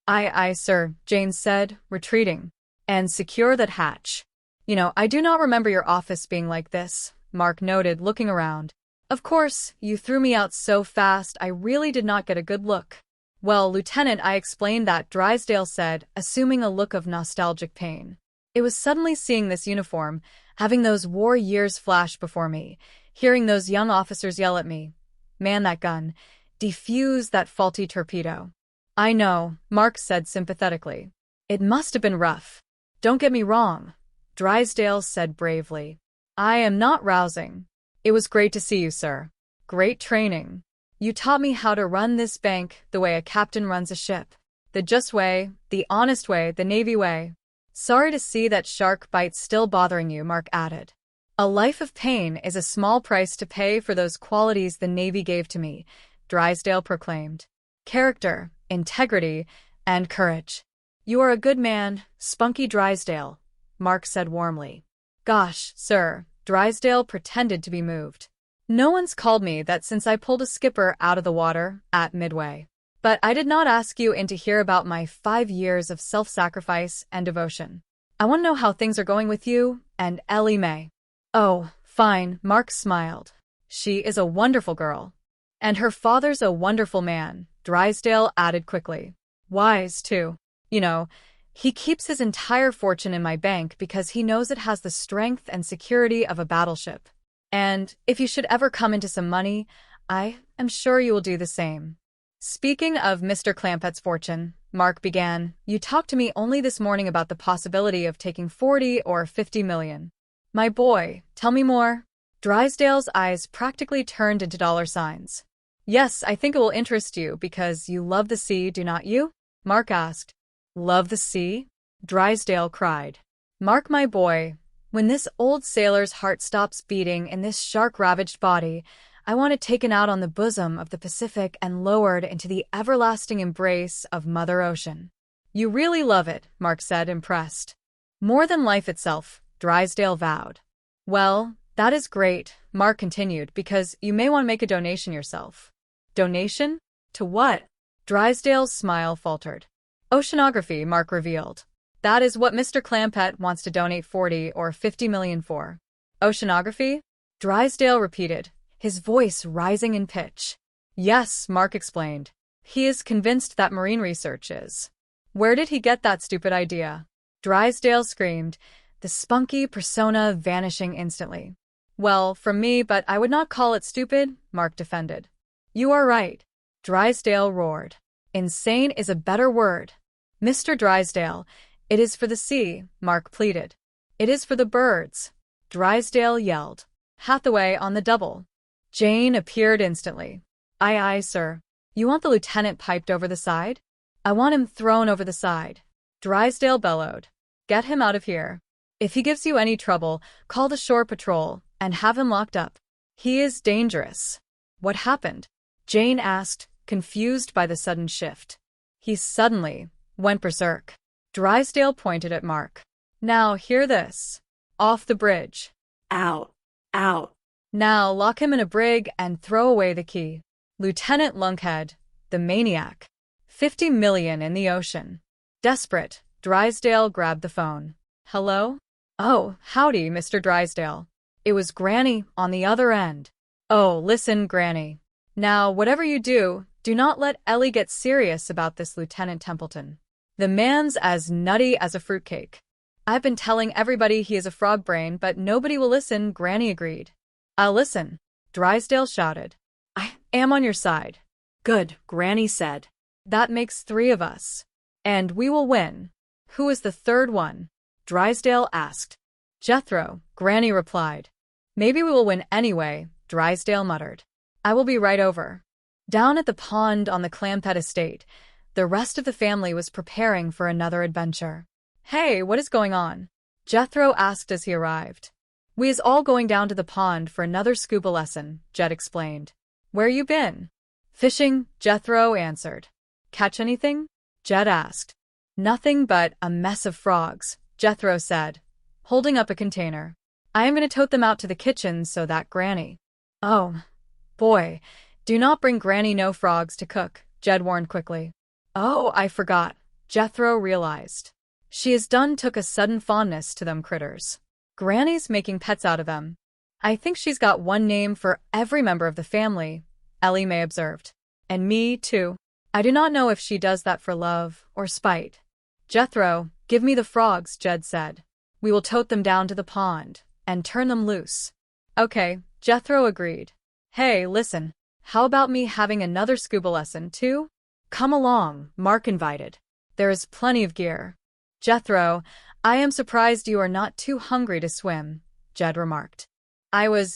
Aye, sir, Jane said, retreating. And secure that hatch. I do not remember your office being like this, Mark noted, looking around. Of course, you threw me out so fast I really did not get a good look. Well, Lieutenant, I explained that, Drysdale said, assuming a look of nostalgic pain. It was suddenly seeing this uniform, having those war years flash before me, hearing those young officers yell at me. Man that gun. Defuse that faulty torpedo. I know, Mark said sympathetically. It must have been rough. Don't get me wrong, Drysdale said bravely. I am not rousing. It was great to see you, sir. Great training. You taught me how to run this bank the way a captain runs a ship. The just way, the honest way, the Navy way. Sorry to see that shark bite still bothering you, Mark added. A life of pain is a small price to pay for those qualities the Navy gave to me, Drysdale proclaimed. Character, integrity, and courage. You are a good man, Spunky Drysdale, Mark said warmly. Gosh, sir, Drysdale pretended to be moved. No one's called me that since I pulled a skipper out of the water at Midway. But I did not ask you in to hear about my 5 years of self-sacrifice and devotion. I want to know how things are going with you and Ellie Mae. Oh, fine, Mark smiled. She is a wonderful girl. And her father's a wonderful man, Drysdale added quickly. Wise, too. He keeps his entire fortune in my bank because he knows it has the strength and security of a battleship. And if you should ever come into some money, I am sure you will do the same. Speaking of Mr. Clampett's fortune, Mark began, you talked to me only this morning about the possibility of taking 40 or 50 million. My boy, tell me more. Drysdale's eyes practically turned into dollar signs. Yes, I think it will interest you because you love the sea, do not you? Mark asked. Love the sea? Drysdale cried. Mark, my boy, when this old sailor's heart stops beating in this shark-ravaged body, I want it taken out on the bosom of the Pacific and lowered into the everlasting embrace of Mother Ocean. You really love it, Mark said, impressed. More than life itself, Drysdale vowed. Well, that is great, Mark continued, because you may want to make a donation yourself. Donation? To what? Drysdale's smile faltered. Oceanography, Mark revealed. That is what Mr. Clampett wants to donate 40 or 50 million for. Oceanography? Drysdale repeated, his voice rising in pitch. Yes, Mark explained. He is convinced that marine research is. Where did he get that stupid idea? Drysdale screamed, the spunky persona vanishing instantly. Well, from me, but I would not call it stupid, Mark defended. You are right, Drysdale roared. Insane is a better word. Mr. Drysdale, it is for the sea, Mark pleaded. It is for the birds, Drysdale yelled. Hathaway on the double. Jane appeared instantly. Aye, sir. You want the lieutenant piped over the side? I want him thrown over the side, Drysdale bellowed. Get him out of here. If he gives you any trouble, call the shore patrol and have him locked up. He is dangerous. What happened? Jane asked, confused by the sudden shift. He suddenly went berserk. Drysdale pointed at Mark. Now hear this. Off the bridge. Out. Out. Now lock him in a brig and throw away the key. Lieutenant Lunkhead, the maniac. 50 million in the ocean. Desperate, Drysdale grabbed the phone. Hello? Oh, howdy, Mr. Drysdale. It was Granny on the other end. Oh, listen, Granny. Now, whatever you do, do not let Ellie get serious about this Lieutenant Templeton. The man's as nutty as a fruitcake. I've been telling everybody he is a frog brain, but nobody will listen, Granny agreed. I'll listen, Drysdale shouted. I am on your side. Good, Granny said. That makes 3 of us. And we will win. Who is the third one? Drysdale asked. Jethro, Granny replied. Maybe we will win anyway, Drysdale muttered. I will be right over. Down at the pond on the Clampett estate, the rest of the family was preparing for another adventure. Hey, what is going on? Jethro asked as he arrived. We is all going down to the pond for another scuba lesson, Jed explained. Where you been? Fishing, Jethro answered. Catch anything? Jed asked. Nothing but a mess of frogs, Jethro said, holding up a container. I am going to tote them out to the kitchen so that Granny. Oh, boy, do not bring Granny no frogs to cook, Jed warned quickly. Oh, I forgot, Jethro realized. She has took a sudden fondness to them critters. Granny's making pets out of them. I think she's got one name for every member of the family, Ellie Mae observed. And me, too. I do not know if she does that for love or spite. Jethro, give me the frogs, Jed said. We will tote them down to the pond and turn them loose. Okay, Jethro agreed. Hey, listen, how about me having another scuba lesson, too? Come along, Mark invited. There is plenty of gear. Jethro, I am surprised you are not too hungry to swim, Jed remarked.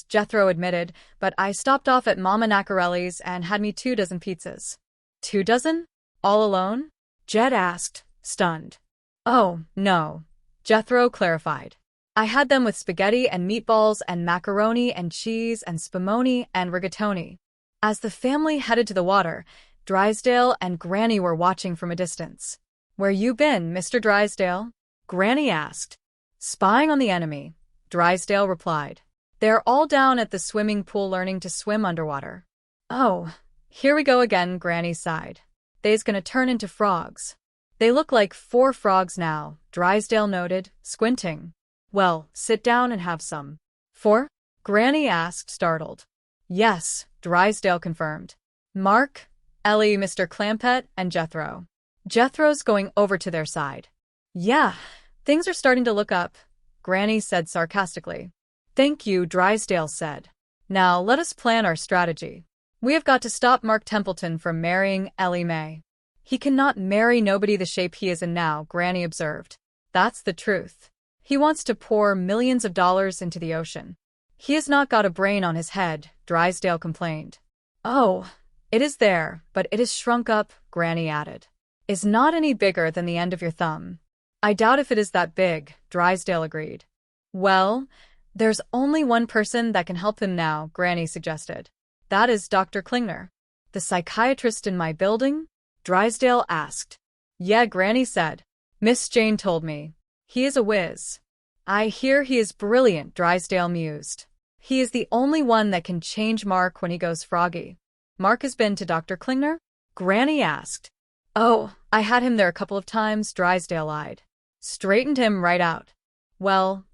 Jethro admitted, but I stopped off at Mama Nacarelli's and had me 2 dozen pizzas. 2 dozen? All alone? Jed asked, stunned. Oh, no, Jethro clarified. I had them with spaghetti and meatballs and macaroni and cheese and spumoni and rigatoni. As the family headed to the water, Drysdale and Granny were watching from a distance. Where you been, Mr. Drysdale? Granny asked. Spying on the enemy, Drysdale replied. They're all down at the swimming pool learning to swim underwater. Oh, here we go again, Granny sighed. They's gonna turn into frogs. They look like 4 frogs now, Drysdale noted, squinting. Well, sit down and have some. 4? Granny asked, startled. Yes, Drysdale confirmed. Mark, Ellie, Mr. Clampett, and Jethro. Jethro's going over to their side. Yeah, things are starting to look up, Granny said sarcastically. Thank you, Drysdale said. Now let us plan our strategy. We have got to stop Mark Templeton from marrying Ellie Mae. He cannot marry nobody the shape he is in now, Granny observed. That's the truth. He wants to pour millions of dollars into the ocean. He has not got a brain on his head, Drysdale complained. Oh, it is there, but it is shrunk up, Granny added. Is not any bigger than the end of your thumb. I doubt if it is that big, Drysdale agreed. Well, there's only one person that can help him now, Granny suggested. That is Dr. Klingner. The psychiatrist in my building? Drysdale asked. Yeah, Granny said. Miss Jane told me. He is a whiz. I hear he is brilliant, Drysdale mused. He is the only one that can change Mark when he goes froggy. Mark has been to Dr. Klingner? Granny asked. Oh, I had him there a couple of times, Drysdale lied. Straightened him right out. Well,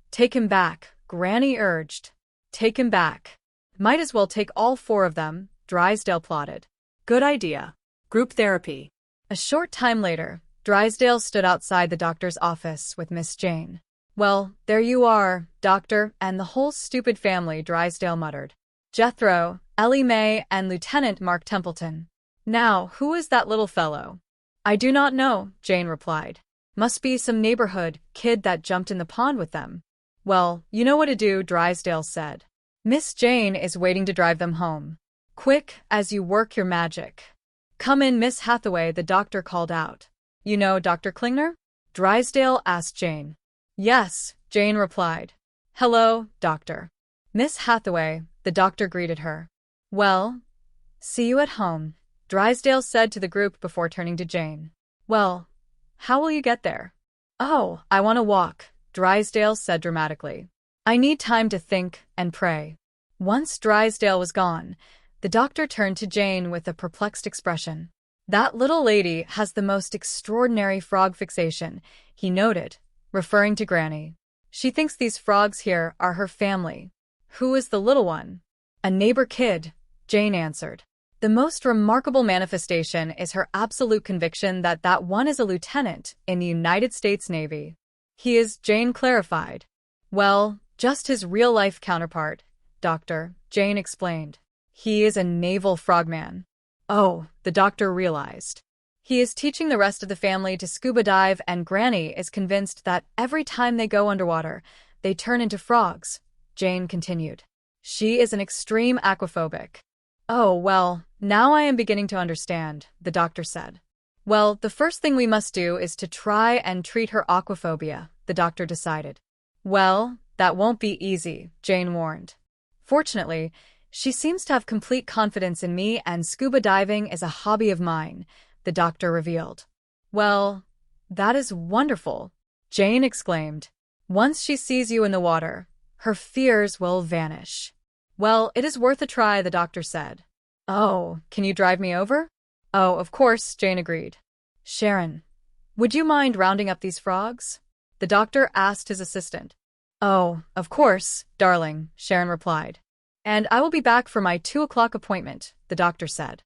take him back, Granny urged. Take him back. Might as well take all 4 of them, Drysdale plotted. Good idea. Group therapy. A short time later, Drysdale stood outside the doctor's office with Miss Jane. Well, there you are, Doctor, and the whole stupid family, Drysdale muttered. Jethro, Ellie Mae, and Lieutenant Mark Templeton. Now, who is that little fellow? I do not know, Jane replied. Must be some neighborhood kid that jumped in the pond with them. Well, you know what to do, Drysdale said. Miss Jane is waiting to drive them home. Quick, as you work your magic. Come in, Miss Hathaway, the doctor called out. You know Dr. Klingner? Drysdale asked Jane. Yes, Jane replied. Hello, doctor. Miss Hathaway, the doctor greeted her. Well, see you at home, Drysdale said to the group before turning to Jane. Well, how will you get there? Oh, I want to walk, Drysdale said dramatically. I need time to think and pray. Once Drysdale was gone, the doctor turned to Jane with a perplexed expression. That little lady has the most extraordinary frog fixation, he noted, referring to Granny. She thinks these frogs here are her family. Who is the little one? A neighbor kid, Jane answered. The most remarkable manifestation is her absolute conviction that that one is a lieutenant in the United States Navy. He is, Jane clarified. Well, just his real-life counterpart, Doctor, Jane explained. He is a naval frogman. Oh, the doctor realized. He is teaching the rest of the family to scuba dive, and Granny is convinced that every time they go underwater, they turn into frogs, Jane continued. She is an extreme aquaphobic. Oh, well, now I am beginning to understand, the doctor said. Well, the first thing we must do is to try and treat her aquaphobia, the doctor decided. Well, that won't be easy, Jane warned. Fortunately, she seems to have complete confidence in me, and scuba diving is a hobby of mine, the doctor revealed. Well, that is wonderful, Jane exclaimed. Once she sees you in the water, her fears will vanish. Well, it is worth a try, the doctor said. Oh, can you drive me over? Oh, of course, Jane agreed. Sharon, would you mind rounding up these frogs? The doctor asked his assistant. Oh, of course, darling, Sharon replied. And I will be back for my 2 o'clock appointment, the doctor said.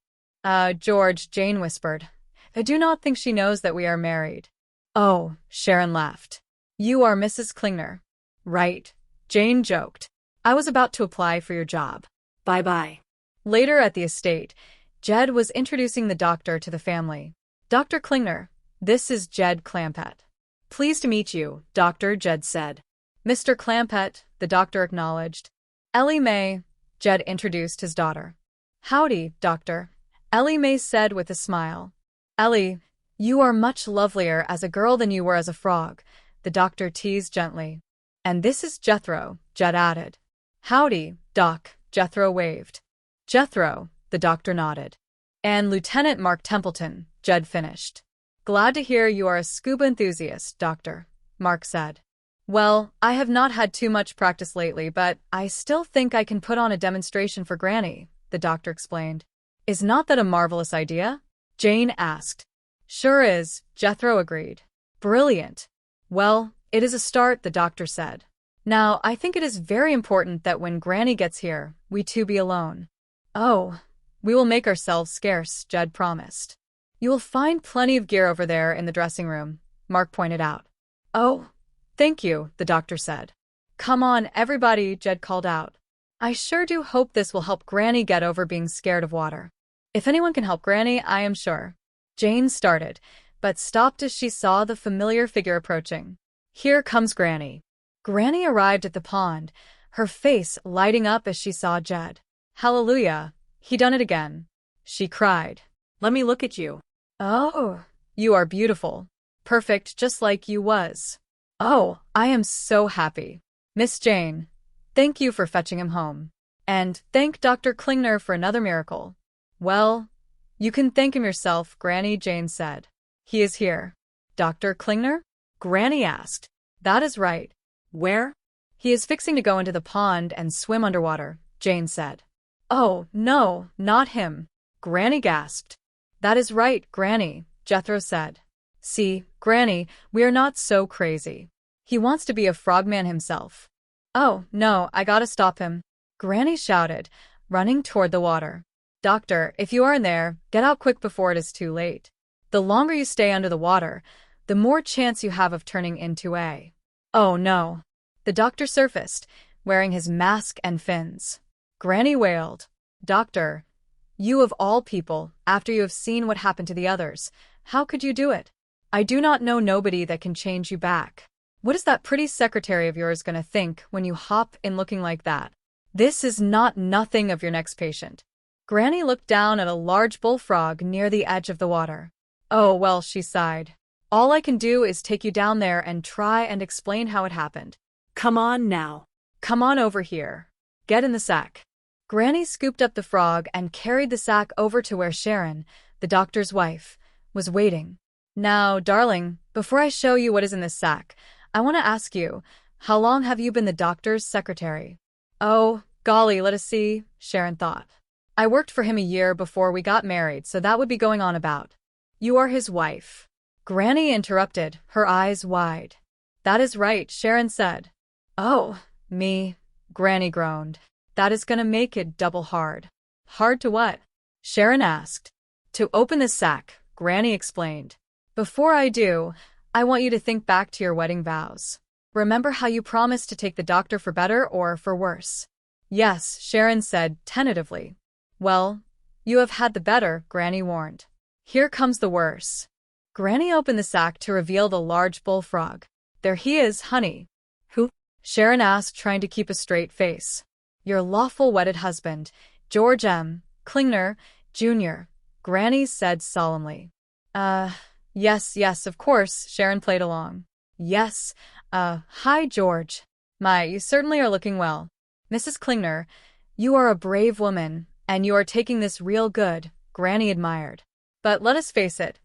George, Jane whispered. I do not think she knows that we are married. Oh, Sharon laughed. You are Mrs. Klingner. Right, Jane joked. I was about to apply for your job. Bye-bye. Later at the estate, Jed was introducing the doctor to the family. Dr. Klingner, this is Jed Clampett. Pleased to meet you, Doctor, Jed said. Mr. Clampett, the doctor acknowledged. Ellie Mae, Jed introduced his daughter. Howdy, Doctor, Ellie Mae said with a smile. Ellie, you are much lovelier as a girl than you were as a frog, the doctor teased gently. And this is Jethro, Jed added. Howdy, Doc, Jethro waved. Jethro, the doctor nodded. And Lieutenant Mark Templeton, Jed finished. Glad to hear you are a scuba enthusiast, Doctor, Mark said. Well, I have not had too much practice lately, but I still think I can put on a demonstration for Granny, the doctor explained. Is not that a marvelous idea? Jane asked. Sure is, Jethro agreed. Brilliant. Well, it is a start, the doctor said. Now, I think it is very important that when Granny gets here, we two be alone. Oh, we will make ourselves scarce, Jed promised. You will find plenty of gear over there in the dressing room, Mark pointed out. Oh, thank you, the doctor said. Come on, everybody, Jed called out. I sure do hope this will help Granny get over being scared of water. If anyone can help Granny, I am sure. Jane started, but stopped as she saw the familiar figure approaching. Here comes Granny. Granny arrived at the pond, her face lighting up as she saw Jed. Hallelujah, he done it again, she cried. Let me look at you. Oh, you are beautiful. Perfect, just like you was. Oh, I am so happy. Miss Jane, thank you for fetching him home. And thank Dr. Klingner for another miracle. Well, you can thank him yourself, Granny, Jane said. He is here. Dr. Klingner? Granny asked. That is right. Where? He is fixing to go into the pond and swim underwater, Jane said. Oh, no, not him. Granny gasped. That is right, Granny, Jethro said. See, Granny, we are not so crazy. He wants to be a frogman himself. Oh, no, I gotta stop him, Granny shouted, running toward the water. Doctor, if you are in there, get out quick before it is too late. The longer you stay under the water, the more chance you have of turning into a... Oh, no. The doctor surfaced, wearing his mask and fins. Granny wailed. Doctor, you of all people, after you have seen what happened to the others, how could you do it? I do not know nobody that can change you back. What is that pretty secretary of yours gonna think when you hop in looking like that? This is not nothing of your next patient. Granny looked down at a large bullfrog near the edge of the water. Oh, well, she sighed. All I can do is take you down there and try and explain how it happened. Come on now. Come on over here. Get in the sack. Granny scooped up the frog and carried the sack over to where Sharon, the doctor's wife, was waiting. Now, darling, before I show you what is in this sack, I want to ask you, how long have you been the doctor's secretary? Oh, Golly, let us see, Sharon thought. I worked for him a year before we got married, so that would be going on about. You are his wife. Granny interrupted, her eyes wide. That is right, Sharon said. Oh, me, Granny groaned. That is gonna make it double hard. Hard to what? Sharon asked. To open this sack, Granny explained. Before I do, I want you to think back to your wedding vows. Remember how you promised to take the doctor for better or for worse? Yes, Sharon said tentatively. Well, you have had the better, Granny warned. Here comes the worse. Granny opened the sack to reveal the large bullfrog. There he is, honey. Who? Sharon asked, trying to keep a straight face. Your lawful wedded husband, George M. Klingner, Jr., Granny said solemnly. Yes, of course, Sharon played along. Yes, hi, George. My, you certainly are looking well. Mrs. Klingner, you are a brave woman, and you are taking this real good, Granny admired. But let us face it,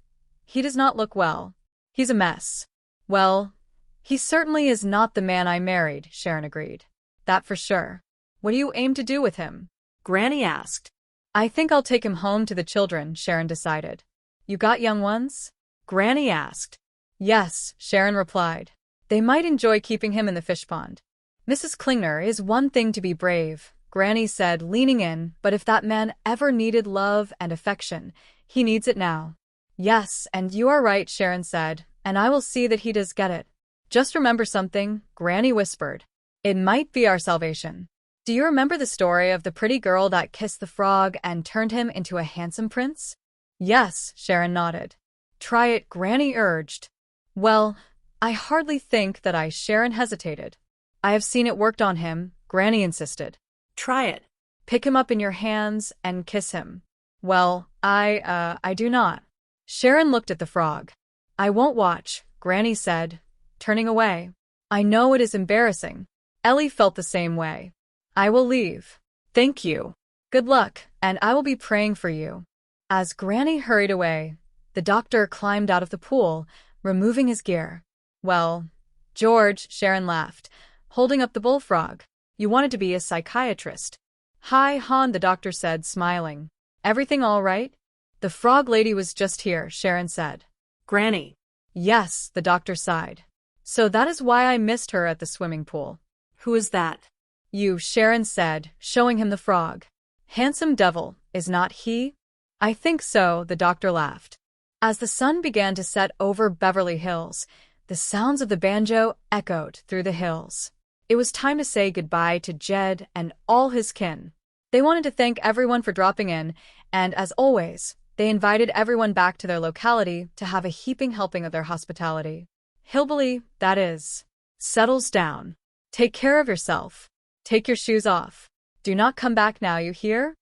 he does not look well. He's a mess. Well, he certainly is not the man I married, Sharon agreed. That for sure. What do you aim to do with him? Granny asked. I think I'll take him home to the children, Sharon decided. You got young ones? Granny asked. Yes, Sharon replied. They might enjoy keeping him in the fish pond. Mrs. Klingner is one thing to be brave, Granny said, leaning in, but if that man ever needed love and affection, he needs it now. Yes, and you are right, Sharon said, and I will see that he does get it. Just remember something, Granny whispered. It might be our salvation. Do you remember the story of the pretty girl that kissed the frog and turned him into a handsome prince? Yes, Sharon nodded. Try it, Granny urged. Well, I hardly think that Sharon hesitated. I have seen it worked on him, Granny insisted. Try it. Pick him up in your hands and kiss him. Well, I do not. Sharon looked at the frog. I won't watch, Granny said, turning away. I know it is embarrassing. Ellie felt the same way. I will leave. Thank you. Good luck, and I will be praying for you. As Granny hurried away, the doctor climbed out of the pool, removing his gear. Well, George, Sharon laughed, holding up the bullfrog. You wanted to be a psychiatrist. Hi, hon, the doctor said, smiling. Everything all right? The frog lady was just here, Sharon said. Granny. Yes, the doctor sighed. So that is why I missed her at the swimming pool. Who is that? You, Sharon said, showing him the frog. Handsome devil, is not he? I think so, the doctor laughed. As the sun began to set over Beverly Hills, the sounds of the banjo echoed through the hills. It was time to say goodbye to Jed and all his kin. They wanted to thank everyone for dropping in, and as always, they invited everyone back to their locality to have a heaping helping of their hospitality. Hillbilly, that is, settles down. Take care of yourself. Take your shoes off. Do not come back now, you hear?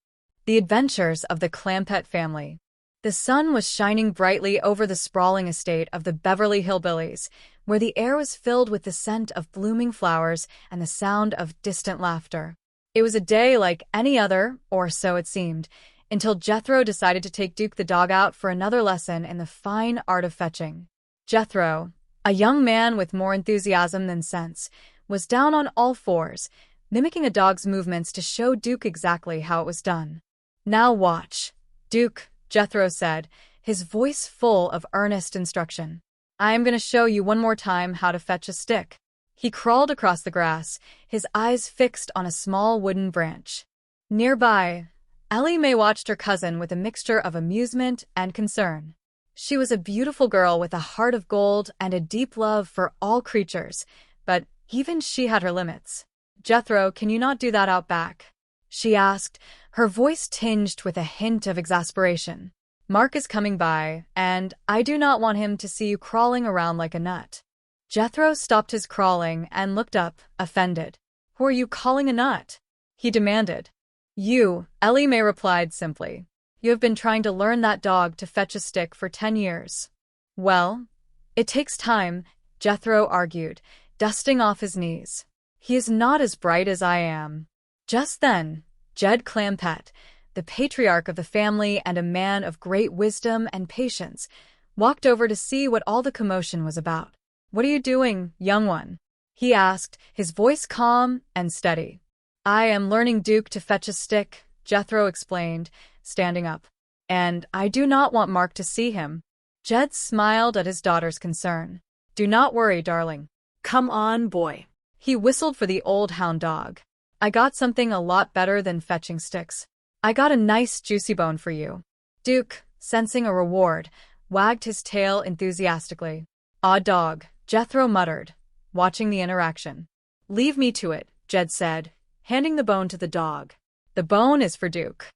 The adventures of the Clampett family. The sun was shining brightly over the sprawling estate of the Beverly Hillbillies, where the air was filled with the scent of blooming flowers and the sound of distant laughter. It was a day like any other, or so it seemed, until Jethro decided to take Duke the dog out for another lesson in the fine art of fetching. Jethro, a young man with more enthusiasm than sense, was down on all fours, mimicking a dog's movements to show Duke exactly how it was done. Now watch. Duke, Jethro said, his voice full of earnest instruction. I am going to show you one more time how to fetch a stick. He crawled across the grass, his eyes fixed on a small wooden branch. Nearby, Ellie Mae watched her cousin with a mixture of amusement and concern. She was a beautiful girl with a heart of gold and a deep love for all creatures, but even she had her limits. Jethro, can you not do that out back? She asked, her voice tinged with a hint of exasperation. Mark is coming by, and I do not want him to see you crawling around like a nut. Jethro stopped his crawling and looked up, offended. Who are you calling a nut? He demanded. You, Ellie Mae replied simply. You have been trying to learn that dog to fetch a stick for 10 years. Well, it takes time, Jethro argued, dusting off his knees. He is not as bright as I am. Just then, Jed Clampett, the patriarch of the family and a man of great wisdom and patience, walked over to see what all the commotion was about. What are you doing, young one? He asked, his voice calm and steady. I am learning Duke to fetch a stick, Jethro explained, standing up. And I do not want Mark to see him. Jed smiled at his daughter's concern. Do not worry, darling. Come on, boy. He whistled for the old hound dog. I got something a lot better than fetching sticks. I got a nice juicy bone for you. Duke, sensing a reward, wagged his tail enthusiastically. Odd dog, Jethro muttered, watching the interaction. Leave me to it, Jed said, handing the bone to the dog. The bone is for Duke.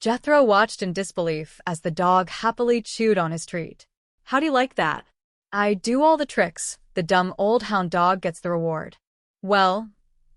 Jethro watched in disbelief as the dog happily chewed on his treat. How do you like that? I do all the tricks. The dumb old hound dog gets the reward. Well,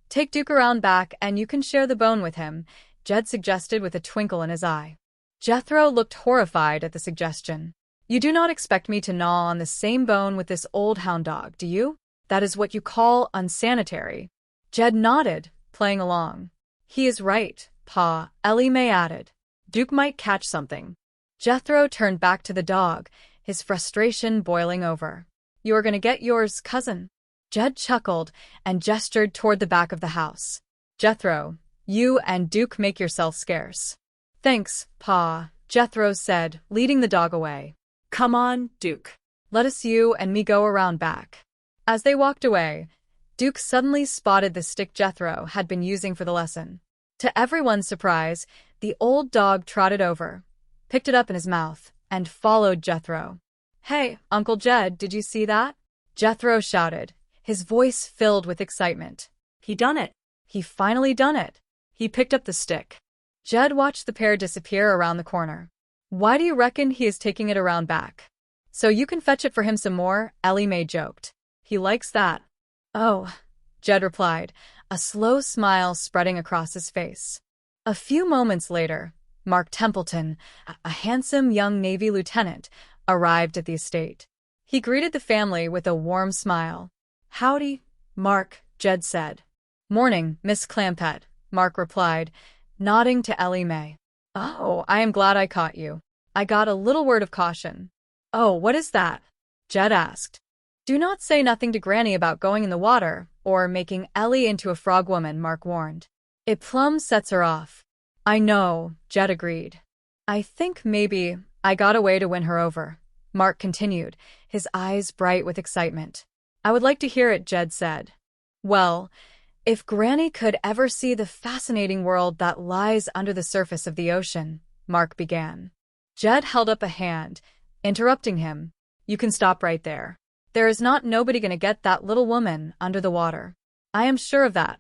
take Duke around back and you can share the bone with him, Jed suggested with a twinkle in his eye. Jethro looked horrified at the suggestion. You do not expect me to gnaw on the same bone with this old hound dog, do you? That is what you call unsanitary. Jed nodded, playing along. He is right, Pa, Ellie Mae added. Duke might catch something. Jethro turned back to the dog, his frustration boiling over. You are going to get yours, cousin. Jed chuckled and gestured toward the back of the house. Jethro, you and Duke make yourself scarce. Thanks, Pa, Jethro said, leading the dog away. Come on, Duke. Let us you and me go around back. As they walked away, Duke suddenly spotted the stick Jethro had been using for the lesson. To everyone's surprise, the old dog trotted over, picked it up in his mouth, and followed Jethro. Hey, Uncle Jed, did you see that? Jethro shouted, his voice filled with excitement. He done it. He finally done it. He picked up the stick. Jed watched the pair disappear around the corner. Why do you reckon he is taking it around back? So you can fetch it for him some more, Ellie Mae joked. He likes that. Oh, Jed replied, a slow smile spreading across his face. A few moments later, Mark Templeton, a handsome young Navy lieutenant, arrived at the estate. He greeted the family with a warm smile. Howdy, Mark, Jed said. Morning, Miss Clampett, Mark replied, nodding to Ellie Mae. Oh, I am glad I caught you. I got a little word of caution. Oh, what is that? Jed asked. Do not say nothing to Granny about going in the water or making Ellie into a frog woman, Mark warned. It plumb sets her off. I know, Jed agreed. I think maybe I got a way to win her over, Mark continued, his eyes bright with excitement. I would like to hear it, Jed said. Well, if Granny could ever see the fascinating world that lies under the surface of the ocean, Mark began. Jed held up a hand, interrupting him. You can stop right there. There is not nobody gonna get that little woman under the water. I am sure of that.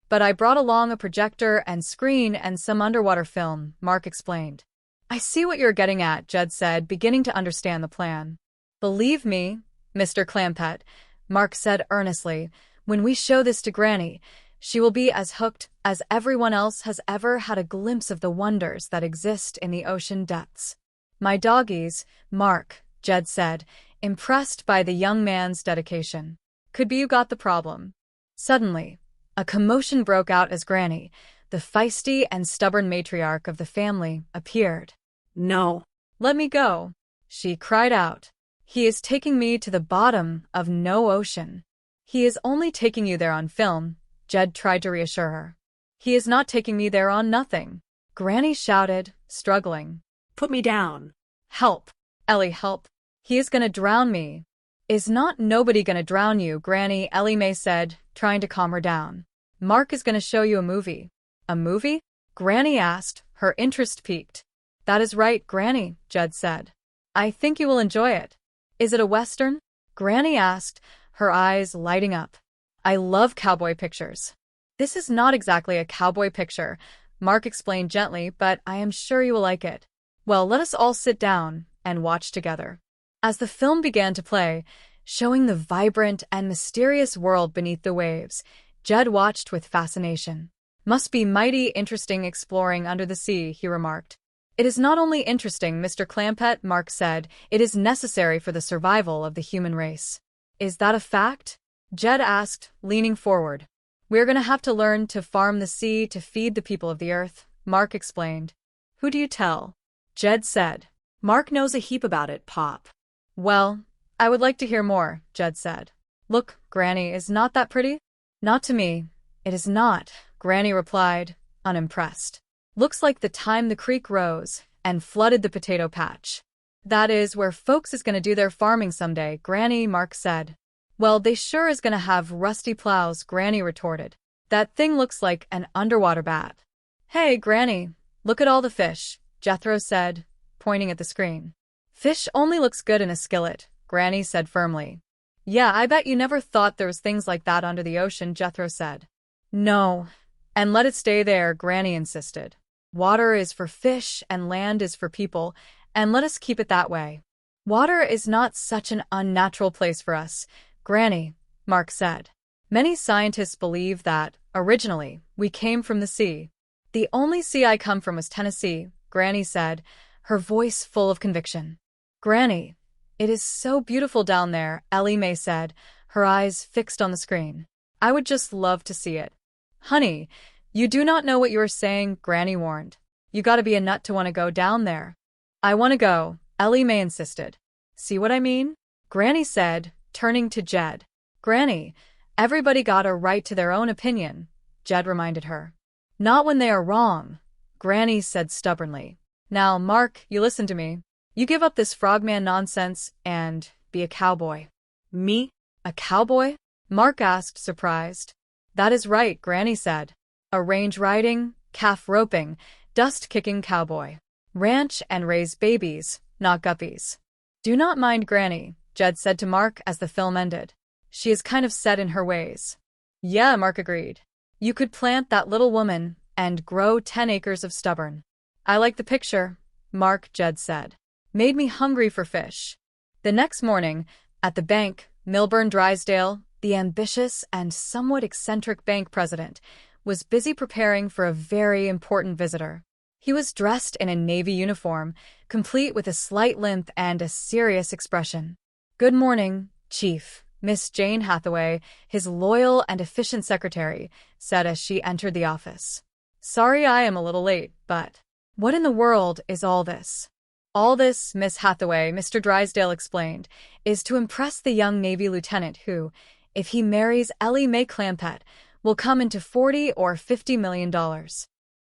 But I brought along a projector and screen and some underwater film, Mark explained. I see what you're getting at, Jed said, beginning to understand the plan. Believe me, Mr. Clampett, Mark said earnestly, when we show this to Granny, she will be as hooked as everyone else has ever had a glimpse of the wonders that exist in the ocean depths. My doggies, Mark, Jed said, impressed by the young man's dedication. Could be you got the problem. Suddenly, a commotion broke out as Granny, the feisty and stubborn matriarch of the family, appeared. No. Let me go, she cried out. He is taking me to the bottom of no ocean. He is only taking you there on film, Jed tried to reassure her. He is not taking me there on nothing, Granny shouted, struggling. Put me down. Help, Ellie, help. He is gonna drown me. Is not nobody gonna drown you, Granny, Ellie Mae said, trying to calm her down. Mark is gonna show you a movie. A movie? Granny asked, her interest piqued. That is right, Granny, Jed said. I think you will enjoy it. Is it a Western? Granny asked, her eyes lighting up. I love cowboy pictures. This is not exactly a cowboy picture, Mark explained gently, but I am sure you will like it. Well, let us all sit down and watch together. As the film began to play, showing the vibrant and mysterious world beneath the waves, Jed watched with fascination. Must be mighty interesting exploring under the sea, he remarked. It is not only interesting, Mr. Clampett, Mark said, it is necessary for the survival of the human race. Is that a fact? Jed asked, leaning forward. We're going to have to learn to farm the sea to feed the people of the earth, Mark explained. Who do you tell? Jed said. Mark knows a heap about it, Pop. Well, I would like to hear more, Jed said. Look, Granny, is not that pretty? Not to me. It is not, Granny replied, unimpressed. Looks like the time the creek rose and flooded the potato patch. That is where folks is gonna do their farming someday, Granny, Mark said. Well, they sure is gonna have rusty plows, Granny retorted. That thing looks like an underwater bat. Hey, Granny, look at all the fish, Jethro said, pointing at the screen. Fish only looks good in a skillet, Granny said firmly. Yeah, I bet you never thought there was things like that under the ocean, Jethro said. No, and let it stay there, Granny insisted. Water is for fish and land is for people, and let us keep it that way. Water is not such an unnatural place for us, Granny, Mark said. Many scientists believe that, originally, we came from the sea. The only sea I come from was Tennessee, Granny said, her voice full of conviction. Granny, it is so beautiful down there, Ellie Mae said, her eyes fixed on the screen. I would just love to see it. Honey, you do not know what you are saying, Granny warned. You gotta be a nut to want to go down there. I want to go, Ellie Mae insisted. See what I mean? Granny said, turning to Jed. Granny, everybody got a right to their own opinion, Jed reminded her. Not when they are wrong, Granny said stubbornly. Now, Mark, you listen to me. You give up this frogman nonsense and be a cowboy. Me? A cowboy? Mark asked, surprised. That is right, Granny said. A range riding, calf roping, dust-kicking cowboy. Ranch and raise babies, not guppies. Do not mind Granny, Jed said to Mark as the film ended. She is kind of set in her ways. Yeah, Mark agreed. You could plant that little woman and grow 10 acres of stubborn. I like the picture, Mark, Jed said. Made me hungry for fish. The next morning, at the bank, Milburn Drysdale, the ambitious and somewhat eccentric bank president, was busy preparing for a very important visitor. He was dressed in a navy uniform, complete with a slight limp and a serious expression. Good morning, Chief, Miss Jane Hathaway, his loyal and efficient secretary, said as she entered the office. Sorry I am a little late, but what in the world is all this? All this, Miss Hathaway, Mr. Drysdale explained, is to impress the young Navy lieutenant who, if he marries Ellie Mae Clampett, will come into $40 or $50 million.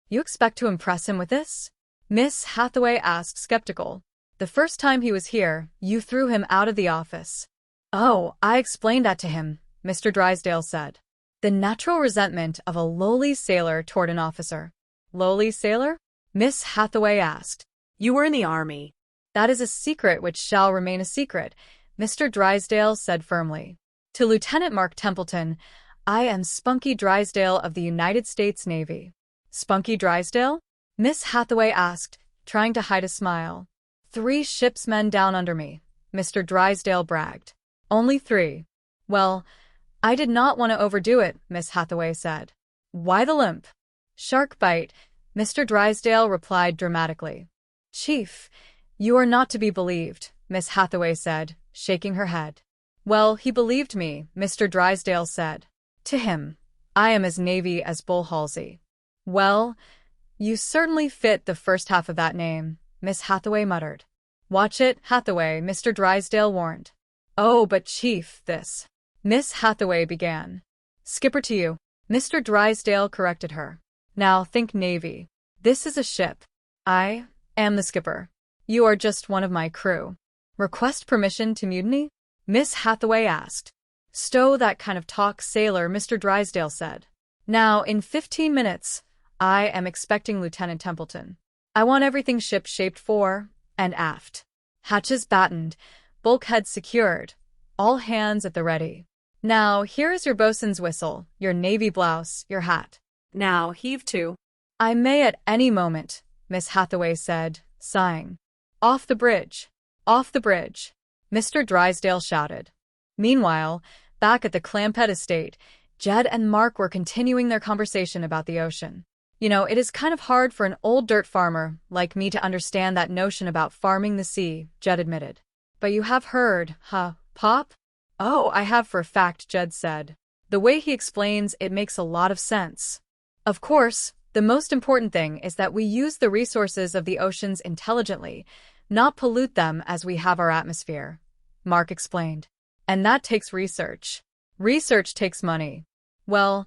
You expect to impress him with this? Miss Hathaway asked, skeptical. The first time he was here, you threw him out of the office. Oh, I explained that to him, Mr. Drysdale said. The natural resentment of a lowly sailor toward an officer. Lowly sailor? Miss Hathaway asked. You were in the army. That is a secret which shall remain a secret, Mr. Drysdale said firmly. To Lieutenant Mark Templeton, I am Spunky Drysdale of the United States Navy. Spunky Drysdale? Miss Hathaway asked, trying to hide a smile. 3 ship's men down under me, Mr. Drysdale bragged. Only 3. Well, I did not want to overdo it, Miss Hathaway said. Why the limp? Shark bite, Mr. Drysdale replied dramatically. Chief, you are not to be believed, Miss Hathaway said, shaking her head. Well, he believed me, Mr. Drysdale said. To him, I am as Navy as Bull Halsey. Well, you certainly fit the first half of that name, Miss Hathaway muttered. Watch it, Hathaway, Mr. Drysdale warned. Oh, but Chief, this. Miss Hathaway began. Skipper to you, Mr. Drysdale corrected her. Now think Navy. This is a ship. I am the skipper. You are just one of my crew. Request permission to mutiny? Miss Hathaway asked. Stow that kind of talk, sailor, Mr. Drysdale said. Now, in 15 minutes, I am expecting Lieutenant Templeton. I want everything ship-shaped fore and aft. Hatches battened, bulkheads secured, all hands at the ready. Now, here is your bosun's whistle, your navy blouse, your hat. Now, heave to. I may at any moment, Miss Hathaway said, sighing. Off the bridge. Off the bridge. Mr. Drysdale shouted. Meanwhile, back at the Clampett estate, Jed and Mark were continuing their conversation about the ocean. You know, it is kind of hard for an old dirt farmer like me to understand that notion about farming the sea, Jed admitted. But you have heard, huh, Pop? Oh, I have for a fact, Jed said. The way he explains it makes a lot of sense. Of course, the most important thing is that we use the resources of the oceans intelligently, not pollute them as we have our atmosphere, Mark explained. And that takes research. Research takes money. Well,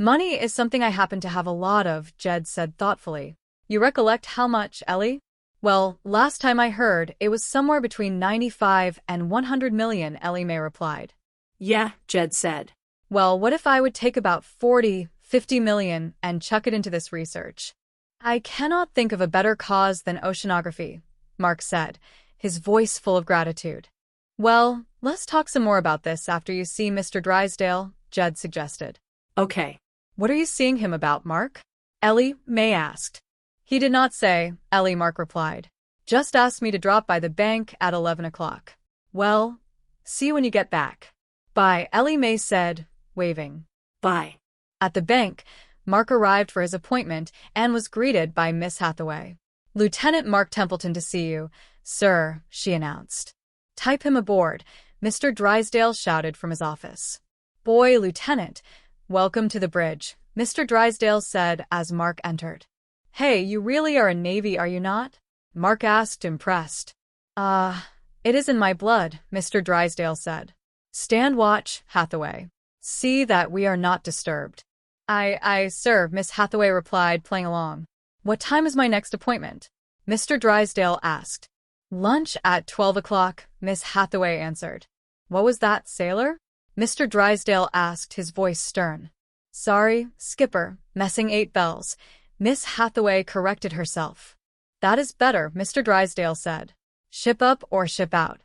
Money is something I happen to have a lot of, Jed said thoughtfully. You recollect how much, Ellie? Well, last time I heard, it was somewhere between 95 and 100 million, Ellie Mae replied. Yeah, Jed said. Well, what if I would take about 40, 50 million and chuck it into this research? I cannot think of a better cause than oceanography, Mark said, his voice full of gratitude. Well, let's talk some more about this after you see Mr. Drysdale, Jed suggested. Okay. What are you seeing him about, Mark? Ellie Mae asked. He did not say, Ellie, Mark replied. Just asked me to drop by the bank at 11 o'clock. Well, see you when you get back. Bye, Ellie Mae said, waving. Bye. At the bank, Mark arrived for his appointment and was greeted by Miss Hathaway. Lieutenant Mark Templeton to see you, sir, she announced. Type him aboard, Mr. Drysdale shouted from his office. Boy, Lieutenant, welcome to the bridge, Mr. Drysdale said as Mark entered. Hey, you really are a Navy, are you not? Mark asked, impressed. It is in my blood, Mr. Drysdale said. Stand watch, Hathaway. See that we are not disturbed. Sir, Miss Hathaway replied, playing along. What time is my next appointment? Mr. Drysdale asked. Lunch at 12 o'clock, Miss Hathaway answered. What was that, sailor? Mr. Drysdale asked, his voice stern. Sorry, skipper, messing 8 bells. Miss Hathaway corrected herself. That is better, Mr. Drysdale said. Ship up or ship out?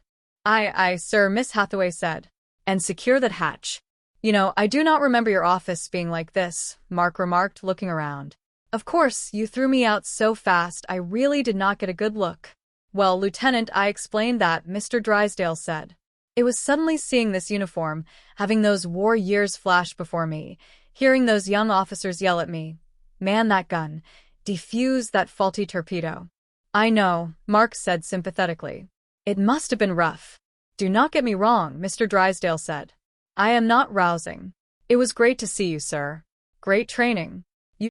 Sir, Miss Hathaway said. And secure that hatch. You know, I do not remember your office being like this, Mark remarked, looking around. Of course, you threw me out so fast I really did not get a good look. Well, Lieutenant, I explained that, Mr. Drysdale said. It was suddenly seeing this uniform, having those war years flash before me, hearing those young officers yell at me. Man that gun. Defuse that faulty torpedo. I know, Mark said sympathetically. It must have been rough. Do not get me wrong, Mr. Drysdale said. I am not rousing. It was great to see you, sir. Great training.